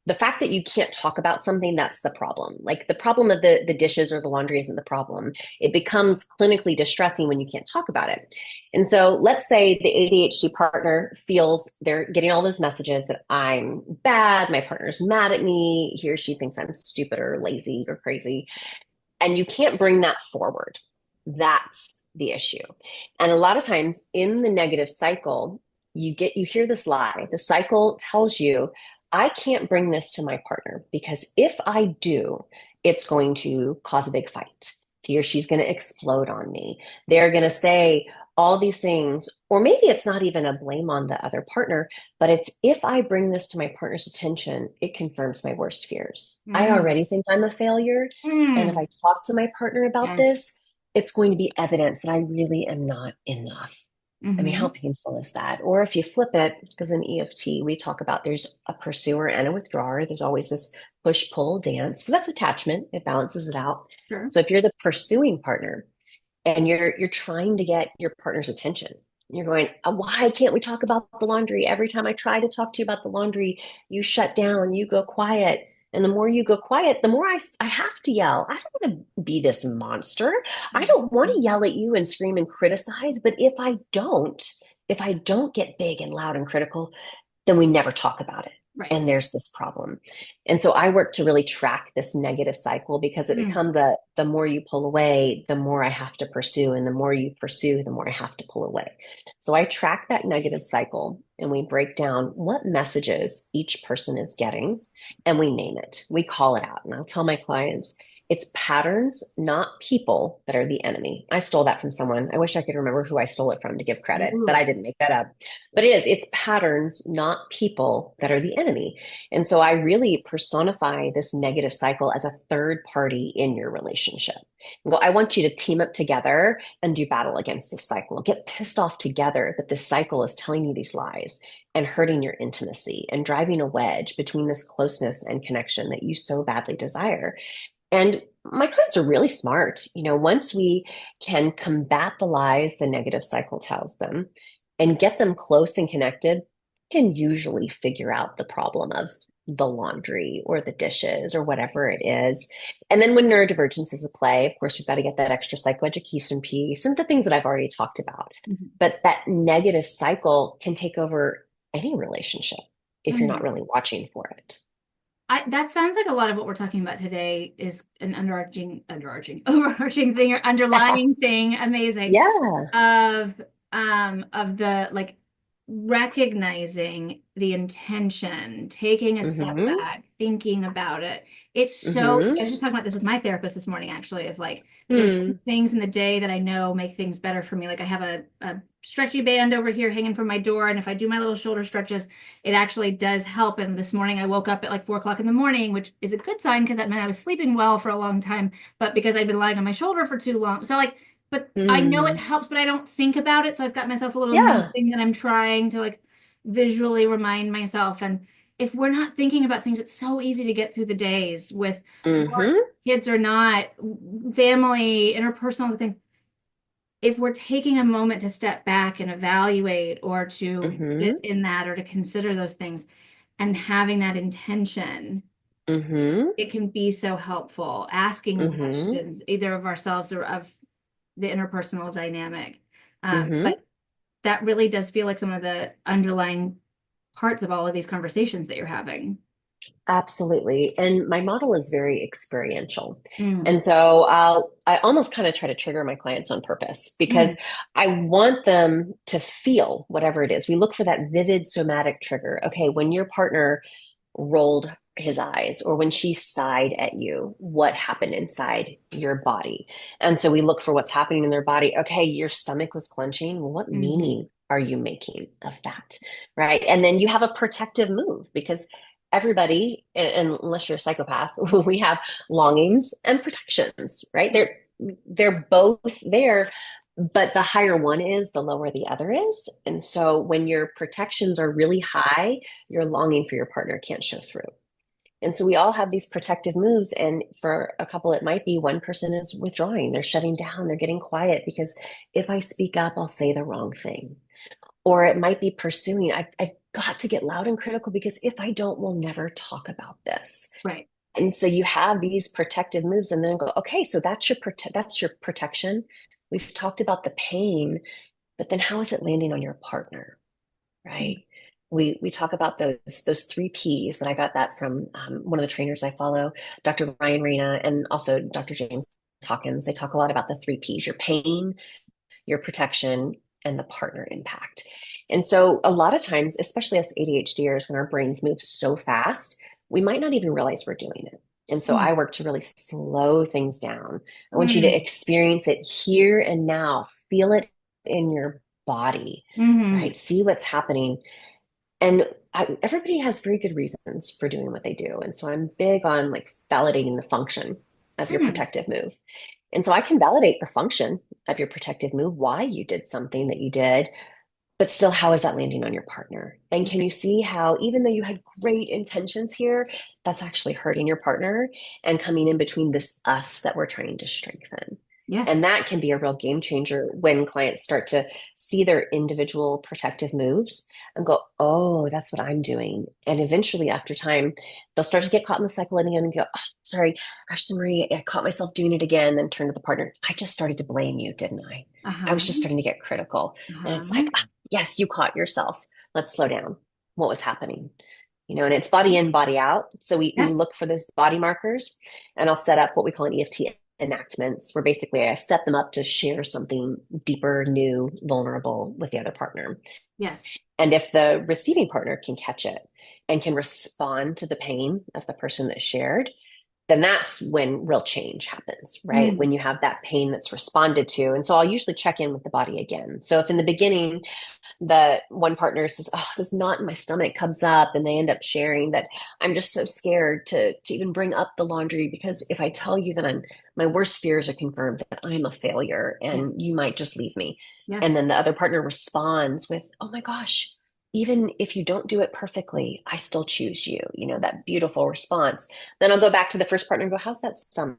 the fact that you can't talk about something, that's the problem. Like the problem of the dishes or the laundry isn't the problem. It becomes clinically distressing when you can't talk about it. And so let's say the ADHD partner feels they're getting all those messages that I'm bad, my partner's mad at me, he or she thinks I'm stupid or lazy or crazy, and you can't bring that forward. That's the issue. And a lot of times in the negative cycle, you hear this lie. The cycle tells you, I can't bring this to my partner because if I do, it's going to cause a big fight. He or she's going to explode on me. They're going to say all these things, or maybe it's not even a blame on the other partner, but it's if I bring this to my partner's attention, it confirms my worst fears. I Mm. already think I'm a failure. And if Mm. I talk to my partner about Yes. this, it's going to be evidence that I really am not enough. I mean, how Mm-hmm. painful is that? Or if you flip it, because in EFT, we talk about there's a pursuer and a withdrawer. There's always this push pull dance because that's attachment. It balances it out. Sure. So if you're the pursuing partner and you're trying to get your partner's attention, you're going, why can't we talk about the laundry? Every time I try to talk to you about the laundry, you shut down, you go quiet. And the more you go quiet, the more I have to yell. I don't want to be this monster. I don't want to yell at you and scream and criticize. But if I don't get big and loud and critical, then we never talk about it. Right. And there's this problem. And so I work to really track this negative cycle because it Mm. becomes the more you pull away, the more I have to pursue. And the more you pursue, the more I have to pull away. So I track that negative cycle and we break down what messages each person is getting and we name it. We call it out. And I'll tell my clients, it's patterns, not people, that are the enemy. I stole that from someone. I wish I could remember who I stole it from to give credit, but I Ooh. didn't make that up. But it's patterns, not people, that are the enemy. And so I really personify this negative cycle as a third party in your relationship. And go, I want you to team up together and do battle against this cycle. Get pissed off together that this cycle is telling you these lies and hurting your intimacy and driving a wedge between this closeness and connection that you so badly desire. And my clients are really smart. Once we can combat the lies the negative cycle tells them and get them close and connected, can usually figure out the problem of the laundry or the dishes or whatever it is. And then when neurodivergence is a play, of course, we've got to get that extra psychoeducation piece and the things that I've already talked about. Mhm. But that negative cycle can take over any relationship if you're not Mm. really watching for it. That sounds like a lot of what we're talking about today is an overarching thing or underlying thing, amazing, Yeah. of of the like recognizing the intention, taking a step Mm-hmm. back, thinking about it. It's so easy. I Mm-hmm. was just talking about this with my therapist this morning, actually, of like there's some Hmm. things in the day that I know make things better for me. Like I have a stretchy band over here hanging from my door, and if I do my little shoulder stretches, it actually does help. And this morning I woke up at like 4 o'clock in the morning, which is a good sign because that meant I was sleeping well for a long time, but because I'd been lying on my shoulder for too long. So like, but I know it Hmm. helps, but I don't think about it. So I've got myself a little new Yeah. thing that I'm trying to like visually remind myself. And if we're not thinking about things, it's so easy to get through the days with work, Mm-hmm. kids or not, family, interpersonal things. If we're taking a moment to step back and evaluate or to Mm-hmm. sit in that or to consider those things and having that intention, Mm-hmm. it can be so helpful asking Mm-hmm. questions either of ourselves or of the interpersonal dynamic. Mm-hmm. But that really does feel like some of the underlying parts of all of these conversations that you're having. Absolutely. And my model is very experiential. Mm, And so I almost kind of try to trigger my clients on purpose because mm, I want them to feel whatever it is. We look for that vivid somatic trigger. Okay, when your partner rolled his eyes or when she sighed at you, what happened inside your body? And so we look for what's happening in their body. Okay, your stomach was clenching. Well, what mhm, meaning are you making of that? Right. And then you have a protective move because everybody, unless you're a psychopath, we have longings and protections, right? They're both there, but the higher one is, the lower the other is. And so when your protections are really high, your longing for your partner can't show through. And so we all have these protective moves. And for a couple, it might be one person is withdrawing, they're shutting down, they're getting quiet because if I speak up, I'll say the wrong thing. Or it might be pursuing, I've got to get loud and critical because if I don't, we'll never talk about this. right. And so you have these protective moves and then go, okay, so that's your protection. We've talked about the pain, but then how is it landing on your partner, Mm, right? We talk about those three P's, and I got that from one of the trainers I follow, Dr. Ryan Reyna, and also Dr. James Hawkins. They talk a lot about the three P's: your pain, your protection, and the partner impact. And so a lot of times, especially us ADHDers, when our brains move so fast, we might not even realize we're doing it. And so Mm, I work to really slow things down. I want you to mm, experience it here and now, feel it in your body, mm, right? See what's happening. And everybody has very good reasons for doing what they do. And so I'm big on like validating the function of your mm. protective move. And so I can validate the function of your protective move, why you did something that you did, but still, how is that landing on your partner? And can you see how, even though you had great intentions here, that's actually hurting your partner and coming in between this us that we're trying to strengthen? And Yes. that can be a real game changer when clients start to see their individual protective moves and go, oh, that's what I'm doing. And eventually, after time, they'll start to get caught in the cycle again and go, oh, sorry, Ashley Marie, I caught myself doing it again. Then turn to the partner. I just started to blame you, didn't I? I was Uh-huh. just starting to get critical. And it's like, Uh-huh. ah, yes, you caught yourself. Let's slow down. What was happening? And it's body in, body out. So we Yes. look for those body markers, and I'll set up what we call an EFT enactments, where basically I set them up to share something deeper, new, vulnerable with the other partner. Yes. And if the receiving partner can catch it and can respond to the pain of the person that shared, then that's when real change happens, right? Mm. When you have that pain that's responded to. And so I'll usually check in with the body again. So if in the beginning the one partner says, oh, this knot in my stomach comes up, and they end up sharing that I'm just so scared to even bring up the laundry, because if I tell you that my worst fears are confirmed, that I'm a failure Yes. and you might just leave me. And Yes. then the other partner responds with, oh my gosh, even if you don't do it perfectly, I still choose you, that beautiful response. Then I'll go back to the first partner and go, how's that stomach?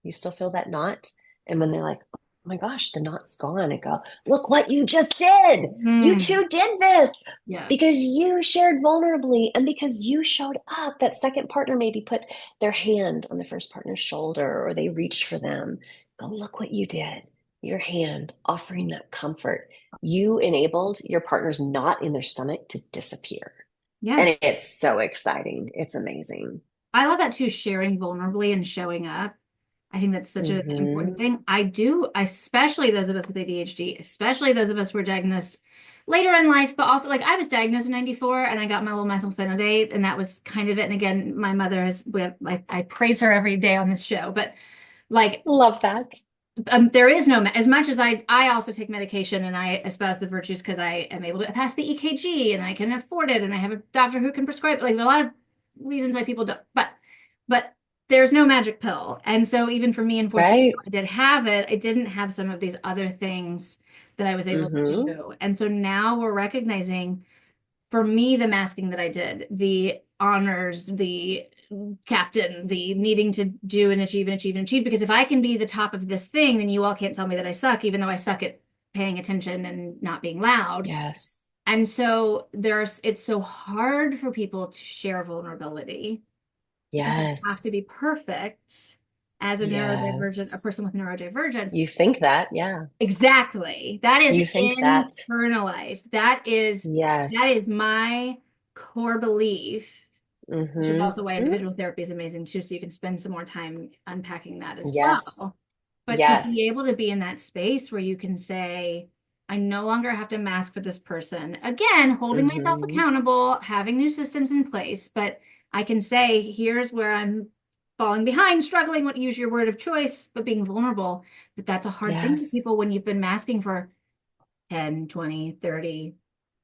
You still feel that knot? And when they're like, oh my gosh, the knot's gone, I go, look what you just did. You Mm. two did this Yes. because you shared vulnerably and because you showed up. That second partner maybe put their hand on the first partner's shoulder, or they reached for them. Go, look what you did. Your hand offering that comfort. You enabled your partner's knot in their stomach to disappear. Yes. And it's so exciting. It's amazing. I love that too, sharing vulnerably and showing up. I think that's such an important Mm-hmm. thing. I do, especially those of us with ADHD, especially those of us who were diagnosed later in life, but also like I was diagnosed in 94 and I got my little methylphenidate, and that was kind of it. And again, my mother has, I praise her every day on this show, but like Love that. there is no, as much as I also take medication and I espouse the virtues because I am able to pass the EKG and I can afford it and I have a doctor who can prescribe. Like there are a lot of reasons why people don't, but there's no magic pill. And so even for me in fourth grade, Right. I did have it. I didn't have some of these other things that I was able to Mm-hmm. do. And so now we're recognizing, for me, the masking that I did, the honors, the captain, the needing to do and achieve and achieve and achieve. Because if I can be the top of this thing, then you all can't tell me that I suck, even though I suck at paying attention and not being loud. Yes. And so it's so hard for people to share vulnerability because you have to Yes. be perfect as a Yes. person with neurodivergence. You think that, yeah. Exactly. That is You think that. internalized. That is Yes. my core belief, which is also why Mm-hmm. individual therapy is amazing too, so you can spend some more time unpacking that as Yes. well. But to be Yes. able to be in that space where you can say, I no longer have to mask for this person. Again, holding myself Mm-hmm. accountable, having new systems in place, but I can say, here's where I'm falling behind, struggling, what use your word of choice, but being vulnerable. But that's a hard thing for Yes. people when you've been masking for 10, 20, 30,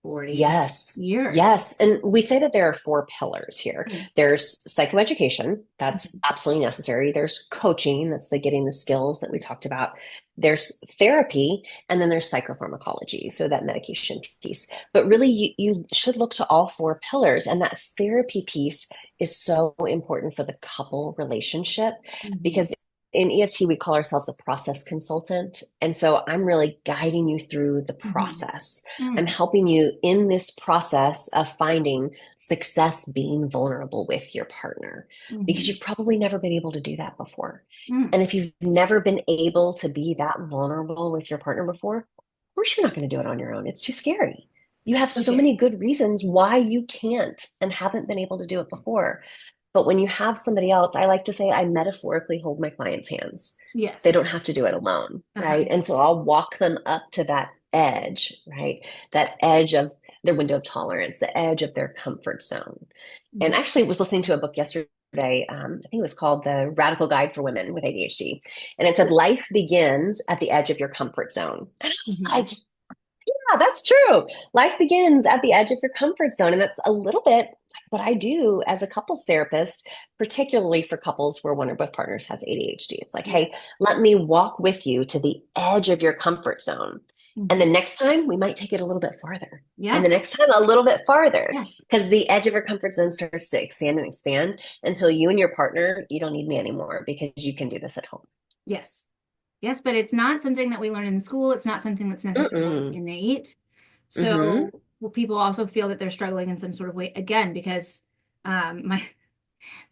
40 Yes. years. Yes. And we say that there are four pillars here. Mm, There's psychoeducation, that's mhm, absolutely necessary. There's coaching, that's the getting the skills that we talked about. There's therapy, and then there's psychopharmacology, so that medication piece. But really, you should look to all four pillars. And that therapy piece is so important for the couple relationship, mhm, because in EFT, we call ourselves a process consultant. And so I'm really guiding you through the mhm, process. I'm mm, helping you in this process of finding success being vulnerable with your partner, because mhm, you've probably never been able to do that before. mm. And if you've never been able to be that vulnerable with your partner before, of course you're not going to do it on your own. It's too scary. You have So so scary. many good reasons why you can't and haven't been able to do it before. But when you have somebody else, I like to say I metaphorically hold my clients' hands. They Yes. don't have to do it alone, Uh-huh. right? And so I'll walk them up to that edge, right? That edge of their window of tolerance, the edge of their comfort zone. And Yeah. actually, I was listening to a book yesterday. I think it was called The Radical Guide for Women with ADHD. And it said, life begins at the edge of your comfort zone. And I was Mhm. like, yeah, that's true. Life begins at the edge of your comfort zone. And that's a little bit like what I do as a couples therapist, particularly for couples where one or both partners has ADHD. It's like, Yeah. hey, let me walk with you to the edge of your comfort zone. And the Mhm. next time we might take it a little bit farther. And the Yes. next time a little bit farther, Yes. because the edge of your comfort zone starts to expand and expand until you and your partner, you don't need me anymore because you can do this at home. Yes. Yes, but it's not something that we learn in school. It's not something that's necessarily Mm-mm. innate. Mm-hmm. So well, people also feel that they're struggling in some sort of way again because my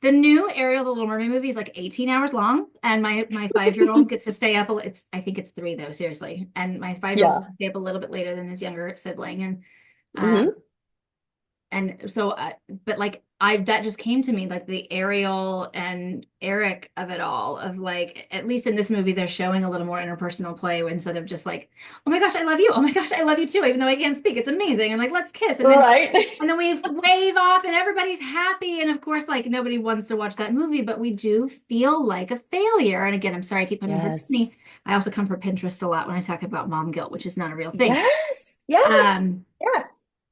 the new Ariel the Little Mermaid movie is like 18 hours long, and my 5-year-old gets to stay up. It's I think it's 3 though, seriously. And my 5-year-old Yeah. gets to stay up a little bit later than his younger sibling, um, Mm-hmm. and so but like I that just came to me like the Ariel and Eric of it all of like at least in this movie they're showing a little more interpersonal play instead of just like oh my gosh I love you, oh my gosh I love you too, even though I can't speak, it's amazing, and like let's kiss, Right. and then we wave off and everybody's happy, and of course like nobody wants to watch that movie, but we do feel like a failure. And again, I'm sorry I keep coming for Disney. Yes. I also come for Pinterest a lot when I talk about mom guilt, which is not a real thing. Yes. Yes. um Yes.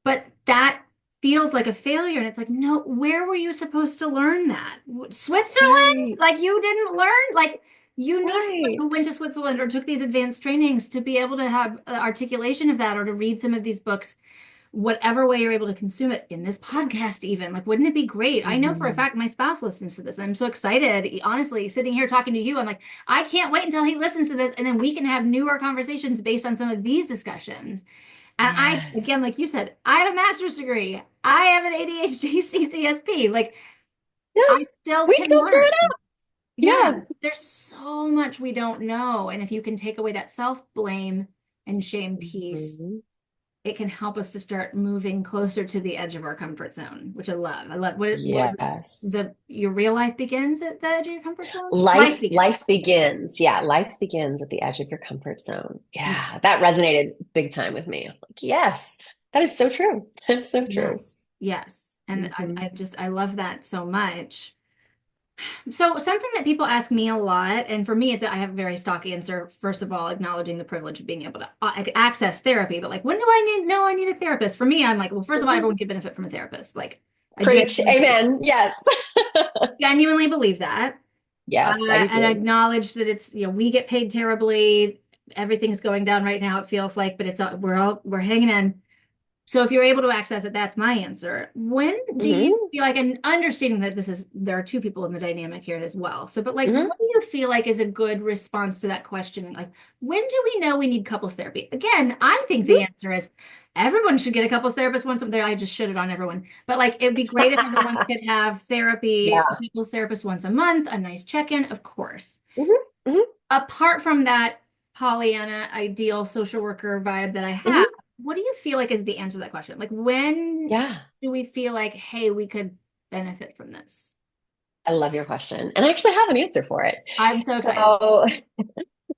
but that feels like a failure. And it's like, no, where were you supposed to learn that? Switzerland? Right. Like you didn't learn? Like you need someone who Right. went to Switzerland or took these advanced trainings to be able to have articulation of that or to read some of these books, whatever way you're able to consume it in this podcast, even. Like, wouldn't it be great? I know for a Mhm. fact my spouse listens to this. I'm so excited. Honestly, sitting here talking to you, I'm like, I can't wait until he listens to this. And then we can have newer conversations based on some of these discussions. And I, Yes. again, like you said, I have a master's degree. I have an ADHD CCSP. Like, I Yes. still We can still screw learn. it up. Yeah, Yes. there's so much we don't know. And if you can take away that self-blame and shame piece, Mhm. it can help us to start moving closer to the edge of our comfort zone, which I love. I love what was it? Yes. Your real life begins at the edge of your comfort zone? Life begins. Life begins. Yeah, life begins at the edge of your comfort zone. Yeah. Yeah, that resonated big time with me. I was like, yes, that is so true. That's so true. Yes. Yes. And Mhm. I love that so much. So something that people ask me a lot, and for me, it's I have a very stock answer. First of all, acknowledging the privilege of being able to access therapy, but like, when do I need? No, I need a therapist. For me, I'm like, well, first of all, Mhm. everyone can benefit from a therapist. Like, I Preach. Amen. Yes. genuinely believe that, Yes, I do and too. acknowledge that it's we get paid terribly. Everything's going down right now. It feels like, but it's we're hanging in. So if you're able to access it, that's my answer. When do you Hmm. feel like, and understanding that there are two people in the dynamic here as well. So, but like, Hmm. what do you feel like is a good response to that question? Like, when do we know we need couples therapy? Again, I think the answer is everyone should get a couples therapist once. I just shit it on everyone. But like, it'd be great if everyone could have therapy, a Yeah. couples therapist once a month, a nice check-in, of course. Hmm. Hmm. Apart from that Pollyanna ideal social worker vibe that I have, Hmm. what do you feel like is the answer to that question? Like, when Yeah. do we feel like, hey, we could benefit from this? I love your question. And I actually have an answer for it. I'm so excited. So,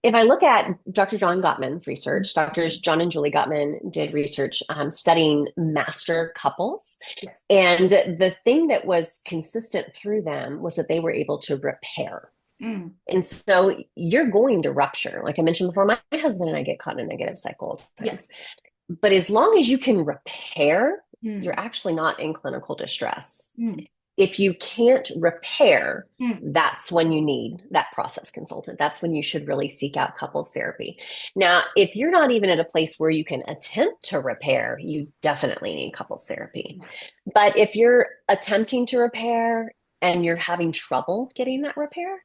if I look at Dr. John Gottman's research, Doctors John and Julie Gottman did Yes. research studying master couples. Yes. And the thing that was consistent through them was that they were able to repair. Mm, And so you're going to rupture. Like I mentioned before, my husband and I get caught in a negative cycle all the yes. times. But as long as you can repair, Mm, you're actually not in clinical distress. mm, If you can't repair, mm. that's when you need that process consultant. That's when you should really seek out couples therapy. Now, if you're not even at a place where you can attempt to repair, you definitely need couples therapy. Yeah. But if you're attempting to repair and you're having trouble getting that repair,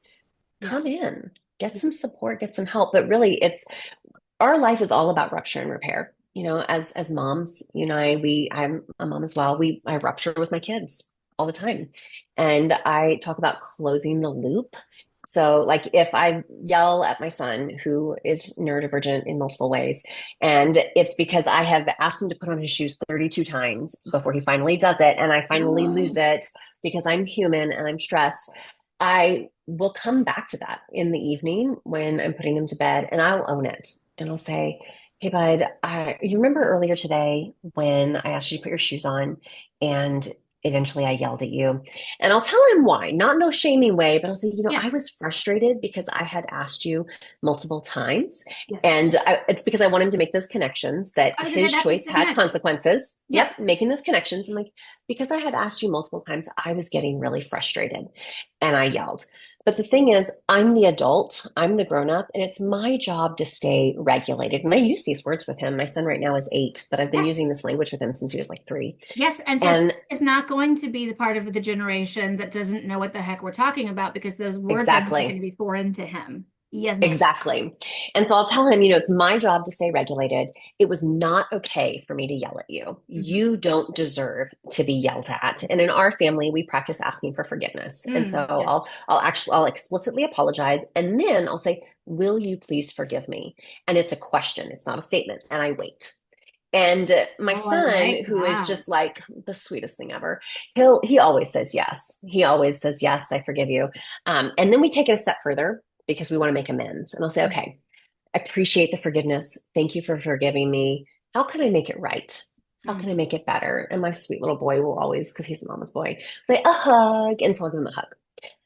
Yeah. come in, get some support, get some help. But really, it's our life is all about rupture and repair. You know, as moms, you and I, I'm a mom as well. I rupture with my kids all the time. And I talk about closing the loop. So, like, if I yell at my son, who is neurodivergent in multiple ways, and it's because I have asked him to put on his shoes 32 times before he finally does it, and I finally lose Oh, it because I'm human and I'm stressed, I will come back to that in the evening when I'm putting him to bed, and I'll own it. And I'll say, "Hey, bud, you remember earlier today when I asked you to put your shoes on and eventually I yelled at you?" And I'll tell him why, not in a shaming way, but I'll say, yeah. I was frustrated because I had asked you multiple times. Yes. And it's because I want him to make those connections that I was gonna say his that makes choice the had connection. consequences. Yep. Yep, making those connections. I'm like, because I had asked you multiple times, I was getting really frustrated and I yelled. But the thing is, I'm the adult, I'm the grown up, and it's my job to stay regulated. And I use these words with him. My son right now is 8, but I've been Yes. using this language with him since he was like 3. Yes. And so he And is not going to be the part of the generation that doesn't know what the heck we're talking about because those words are not going to exactly. be foreign to him. He has no. Exactly. And so I'll tell him, it's my job to stay regulated. It was not okay for me to yell at you. Mhm. You don't deserve to be yelled at. And in our family, we practice asking for forgiveness. And so Yes. I'll explicitly apologize. And then I'll say, will you please forgive me? And it's a question. It's not a statement. And I wait. And my Oh, I son, like who is that. just like the sweetest thing ever, he always says yes. He always says yes, I forgive you. And then we take it a step further because we want to make amends. And I'll say, okay, I appreciate the forgiveness. Thank you for forgiving me. How can I make it right? How can I Mhm. make it better? And my sweet little boy will always, because he's a mama's boy, say a hug, and so I'll give him a hug.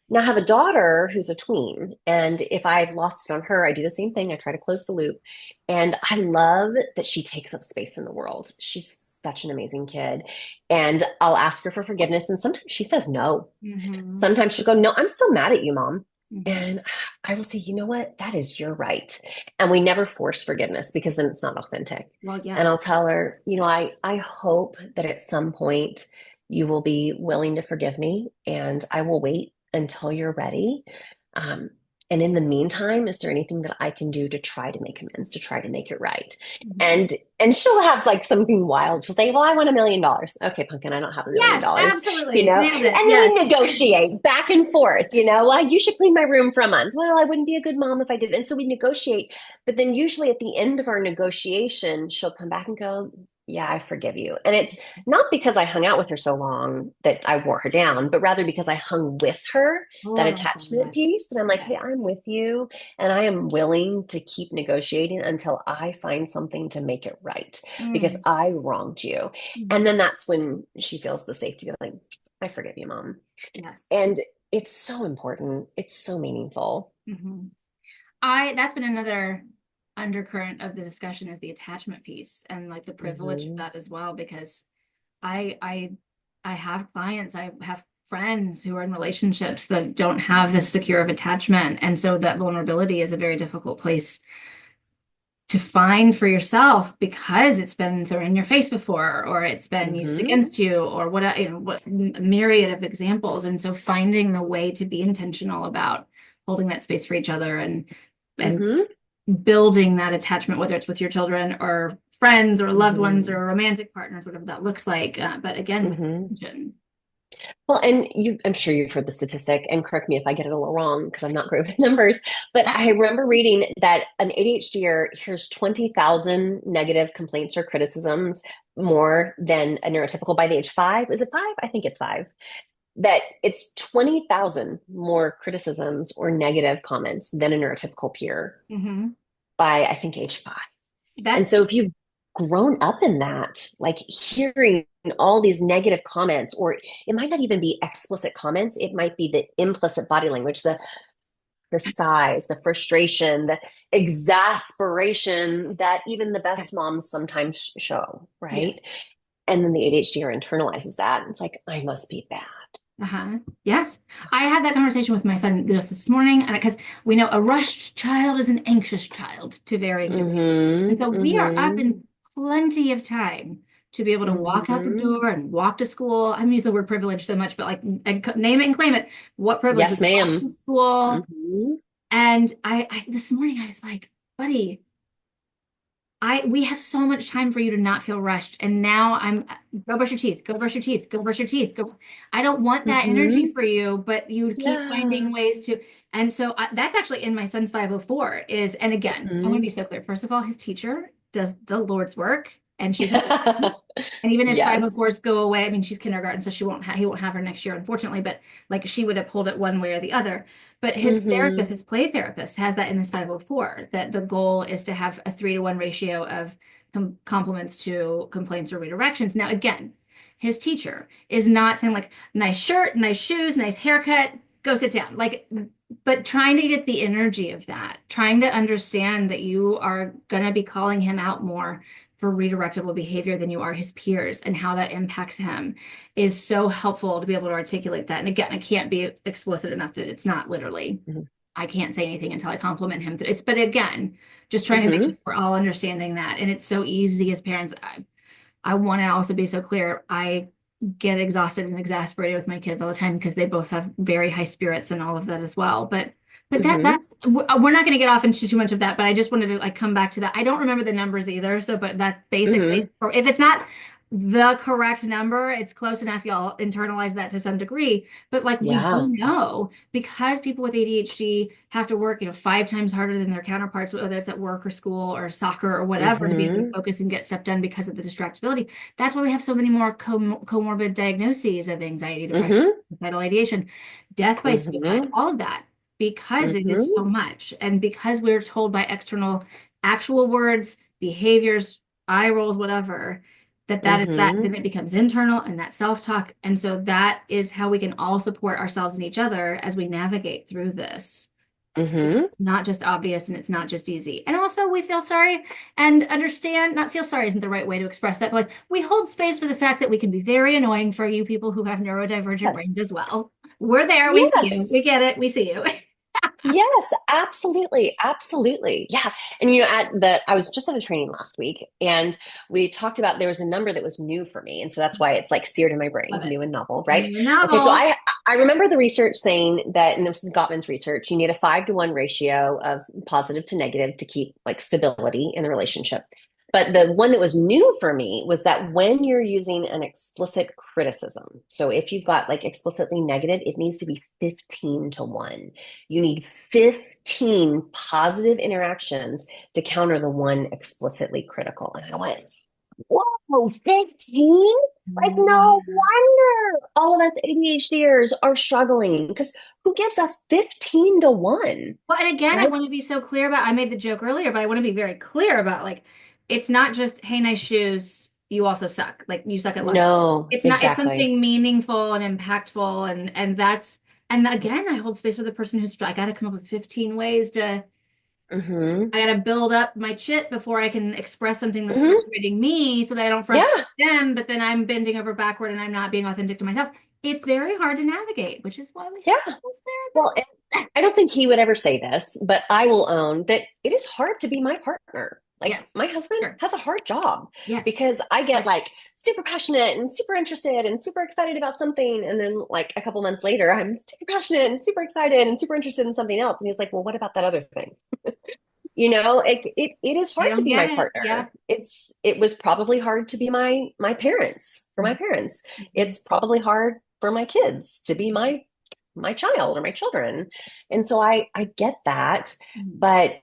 Now I have a daughter who's a tween, and if I've lost it on her, I do the same thing. I try to close the loop. And I love that she takes up space in the world. She's such an amazing kid. And I'll ask her for forgiveness, and sometimes she says no. Mhm. Sometimes she'll go, "No, I'm still mad at you, mom." Mhm. And I will say, "You know what? That is your right." And we never force forgiveness because then it's not authentic. Well, And I'll yes. tell her, I hope that at some point you will be willing to forgive me, and I will wait until you're ready. Um, and in the meantime, is there anything that I can do to try to make amends, to try to make it right? Mhm. And she'll have like something wild. She'll say, "Well, I want $1 million." Okay, pumpkin, I don't have $1 million. Yes, absolutely. And Nailed it. then we Yes. negotiate back and forth. Well, you should clean my room for a month. Well, I wouldn't be a good mom if I did. And so we negotiate. But then usually at the end of our negotiation, she'll come back and go, "Yeah, I forgive you." And it's not because I hung out with her so long that I wore her down, but rather because I hung with her, Oh, that I like that. attachment Yes. piece. And I'm like, "Hey, Yes. I'm with you. And I am willing to keep negotiating until I find something to make it right because Mm. I wronged you." And Mhm. then that's when she feels the safety of like, "I forgive you, mom." Yes. And it's so important. It's so meaningful. Mhm. I That's been another undercurrent of the discussion is the attachment piece and like the privilege of Hmm. that as well because I I I have clients, I have friends who are in relationships that don't have as secure of attachment and so that vulnerability is a very difficult place to find for yourself because it's been thrown in your face before or it's been used Hmm. against you or what a myriad of examples and so finding the way to be intentional about holding that space for each other and Hmm. building that attachment, whether it's with your children or friends or loved ones or Hmm. romantic partners, whatever that looks like. But again, with Hmm. intention. Well, and I'm sure you've heard the statistic, and correct me if I get it a little wrong because I'm not great with numbers, but I remember reading that an ADHDer hears 20,000 negative complaints or criticisms more than a neurotypical by the age 5. Is it 5? I think it's 5. That it's 20,000 more criticisms or negative comments than a neurotypical peer Mm-hmm. by, I think, age 5. And That's so if you've grown up in that, like hearing all these negative comments, or it might not even be explicit comments, it might be the implicit body language, the sighs, the frustration, the exasperation that even the best yes, moms sometimes show, right? yes. And then the ADHDer internalizes that. And it's like, I must be bad. Uh-huh. Yes. I had that conversation with my son just this morning, and because we know a rushed child is an anxious child to varying degrees. And Mm-hmm. so we are up Mm-hmm. in plenty of time to be able to walk out the Mm-hmm. door and walk to school. I'm using the word privilege so much, but like name it and claim it. What privilege we Yes, can walk to ma'am. school. Mm-hmm. And I this morning I was like, buddy, we have so much time for you to not feel rushed. And now I'm go brush your teeth, go brush your teeth, go brush your teeth. Go. I don't want that energy Hmm. for you, but you would keep Yeah. finding ways to. And so that's actually in my son's 504 is, and again, I want to be Hmm. so clear. First of all, his teacher does the Lord's work and she's amazing. And even if Yes. 504s go away, I mean, she's kindergarten, so he won't have her next year, unfortunately, but like she would uphold it one way or the other. But his therapist, Hmm. his play therapist, has that in his 504 that the goal is to have a 3-to-1 ratio of compliments to complaints or redirections. Now, again, his teacher is not saying like, nice shirt, nice shoes, nice haircut, go sit down. Like, but trying to get the energy of that, trying to understand that you are going to be calling him out more for redirectable behavior than you are his peers and how that impacts him is so helpful to be able to articulate that. And again, I can't be explicit enough that it's not literally, I can't say anything until I compliment him. But again, just trying to make sure Hmm. we're all understanding that. And it's so easy as parents. I want to also be so clear. I get exhausted and exasperated with my kids all the time because they both have very high spirits and all of that as well. But Hmm. we're not going to get off into too much of that. But I just wanted to like come back to that. I don't remember the numbers either. So, but that's basically Hmm. if it's not the correct number, it's close enough. Y'all internalize that to some degree. But like we do Yeah. know because people with ADHD have to work, 5 times harder than their counterparts, whether it's at work or school or soccer or whatever, to be able to Hmm. focus and get stuff done because of the distractibility. That's why we have so many more comorbid diagnoses of anxiety, depression, Hmm. suicidal ideation, death by suicide, Hmm. all of that, because it is so Hmm. much. And because we're told by external actual words, behaviors, eye rolls, whatever, that is that, Hmm. then it becomes internal and that self-talk. And so that is how we can all support ourselves and each other as we navigate through this because Hmm. it's not just obvious and it's not just easy. And also, we feel sorry and understand, not feel sorry isn't the right way to express that, but like we hold space for the fact that we can be very annoying for you people who have neurodivergent brains Yes. as well. We're there, we see you, Yes. we get it, we see you. Yes, absolutely. Absolutely. Yeah. And I was just at a training last week and we talked about there was a number that was new for me. And so that's why it's like seared in my brain, Love it. new and novel, right? New Okay. So novel. I remember the research saying that, and this is Gottman's research, you need a 5-to-1 ratio of positive to negative to keep like stability in the relationship. But the one that was new for me was that when you're using an explicit criticism, so if you've got like explicitly negative, it needs to be 15-to-1. You need 15 positive interactions to counter the one explicitly critical. And I went, whoa, 15? Like, Wow. no wonder all of us ADHDers are struggling because who gives us 15-to-1, Well, and again, I right? want to be so clear about, I made the joke earlier, but I want to be very clear about like, it's not just, hey, nice shoes, you also suck. Like you suck at life. No, It's not, it's exactly. something meaningful and impactful. And again, I hold space for the person who's, I got to come up with 15 ways to, Hmm. I got to build up my chit before I can express something that's Hmm. frustrating me so that I don't frustrate Yeah. them, but then I'm bending over backward and I'm not being authentic to myself. It's very hard to navigate, which is why we have Yeah. this Well, therapist. I don't think he would ever say this, but I will own that it is hard to be my partner. Like Yes, my husband sure. has a hard job Yes. because I get like super passionate and super interested and super excited about something. And then like a couple months later, I'm super passionate and super excited and super interested in something else. And he's like, well, what about that other thing? It is I hard to don't be get my it. Yeah. partner. It was probably hard to be my parents for my parents. Mhm. It's probably hard for my kids to be my child or my children. And so I get that, Mhm. but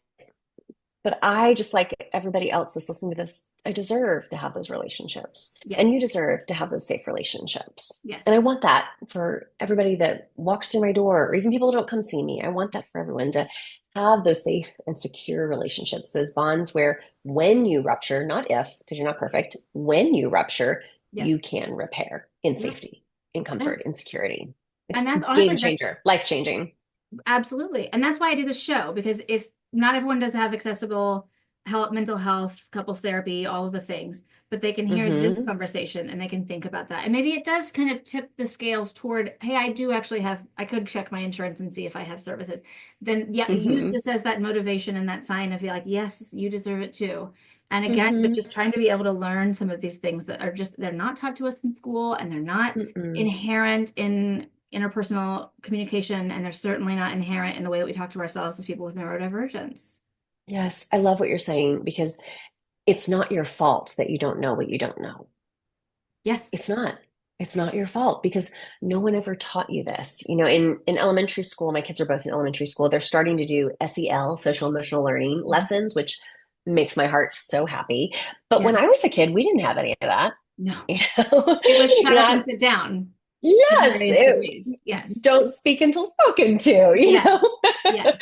I just like everybody else that's listening to this, I deserve to have those relationships. And Yes. you deserve to have those safe relationships. And Yes. I want that for everybody that walks through my door, or even people that don't come see me. I want that for everyone to have those safe and secure relationships, those bonds where when you rupture, not if, because you're not perfect, when you rupture, you Yes. can repair in Yeah. safety, in comfort, That's in security. and It's that's game honestly that's changer, life changing. absolutely. And that's why I do the show because if not everyone does have accessible health, mental health, couples therapy, all of the things, but they can hear this Hmm. conversation and they can think about that. And maybe it does kind of tip the scales toward, hey, I do actually have, I could check my insurance and see if I have services. Then yeah, use Hmm. this as that motivation and that sign of like, yes, you deserve it too. And again, but Hmm. just trying to be able to learn some of these things that are just, they're not taught to us in school and they're not Mm-mm. inherent in interpersonal communication, and they're certainly not inherent in the way that we talk to ourselves as people with neurodivergence. Yes, I love what you're saying because it's not your fault that you don't know what you don't know. Yes. It's not. It's not your fault because no one ever taught you this. In elementary school, my kids are both in elementary school. They're starting to do SEL, social emotional learning Mhm. lessons, which makes my heart so happy. But Yeah. when I was a kid, we didn't have any of that. No. You know, It was shut you know, up and sit down to yes, various degrees. Yes. don't speak until spoken to, Yes. Yes.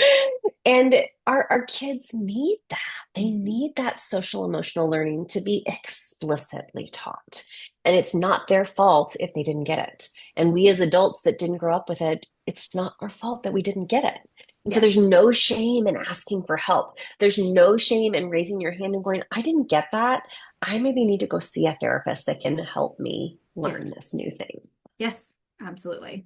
And our kids need that. They need that social emotional learning to be explicitly taught. And it's not their fault if they didn't get it. And we as adults that didn't grow up with it, it's not our fault that we didn't get it. And so Yes. there's no shame in asking for help. There's no shame in raising your hand and going, I didn't get that. I maybe need to go see a therapist that can help me Yes. learn this new thing. Yes. Absolutely.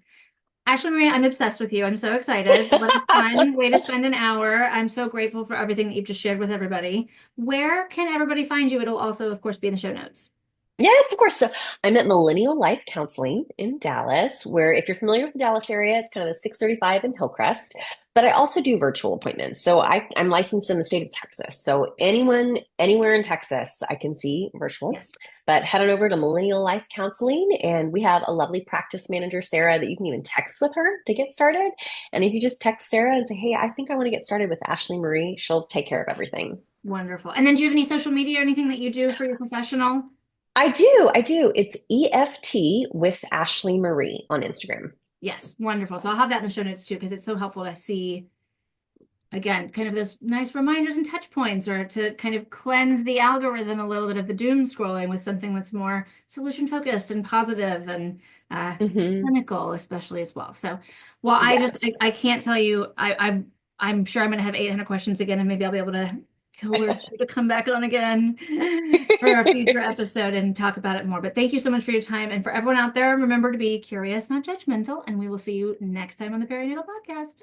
Ashley Marie, I'm obsessed with you. I'm so excited. What a fun way to spend an hour. I'm so grateful for everything that you've just shared with everybody. Where can everybody find you? It'll also, of course, be in the show notes. Yes, of course. So I'm at Millennial Life Counseling in Dallas, where if you're familiar with the Dallas area, it's kind of the 635 in Hillcrest. But I also do virtual appointments. So I'm licensed in the state of Texas. So anyone, anywhere in Texas, I can see virtual. Yes. But head on over to Millennial Life Counseling, and we have a lovely practice manager, Sarah, that you can even text with her to get started. And if you just text Sarah and say, hey, I think I want to get started with Ashley Marie, she'll take care of everything. Wonderful. And then do you have any social media or anything that you do for your professional? I do. I do. It's EFT with Ashley Marie on Instagram. Yes. Wonderful. So I'll have that in the show notes too, because it's so helpful to see, again, kind of those nice reminders and touch points, or to kind of cleanse the algorithm a little bit of the doom scrolling with something that's more solution focused and positive and Hmm. clinical, especially as well. So, well, Yes. I can't tell you, I'm sure I'm going to have 800 questions again, and maybe I'll be able to coerce you to come back on again for a future episode and talk about it more. But thank you so much for your time. And for everyone out there, remember to be curious, not judgmental, and we will see you next time on the Perinatal Podcast.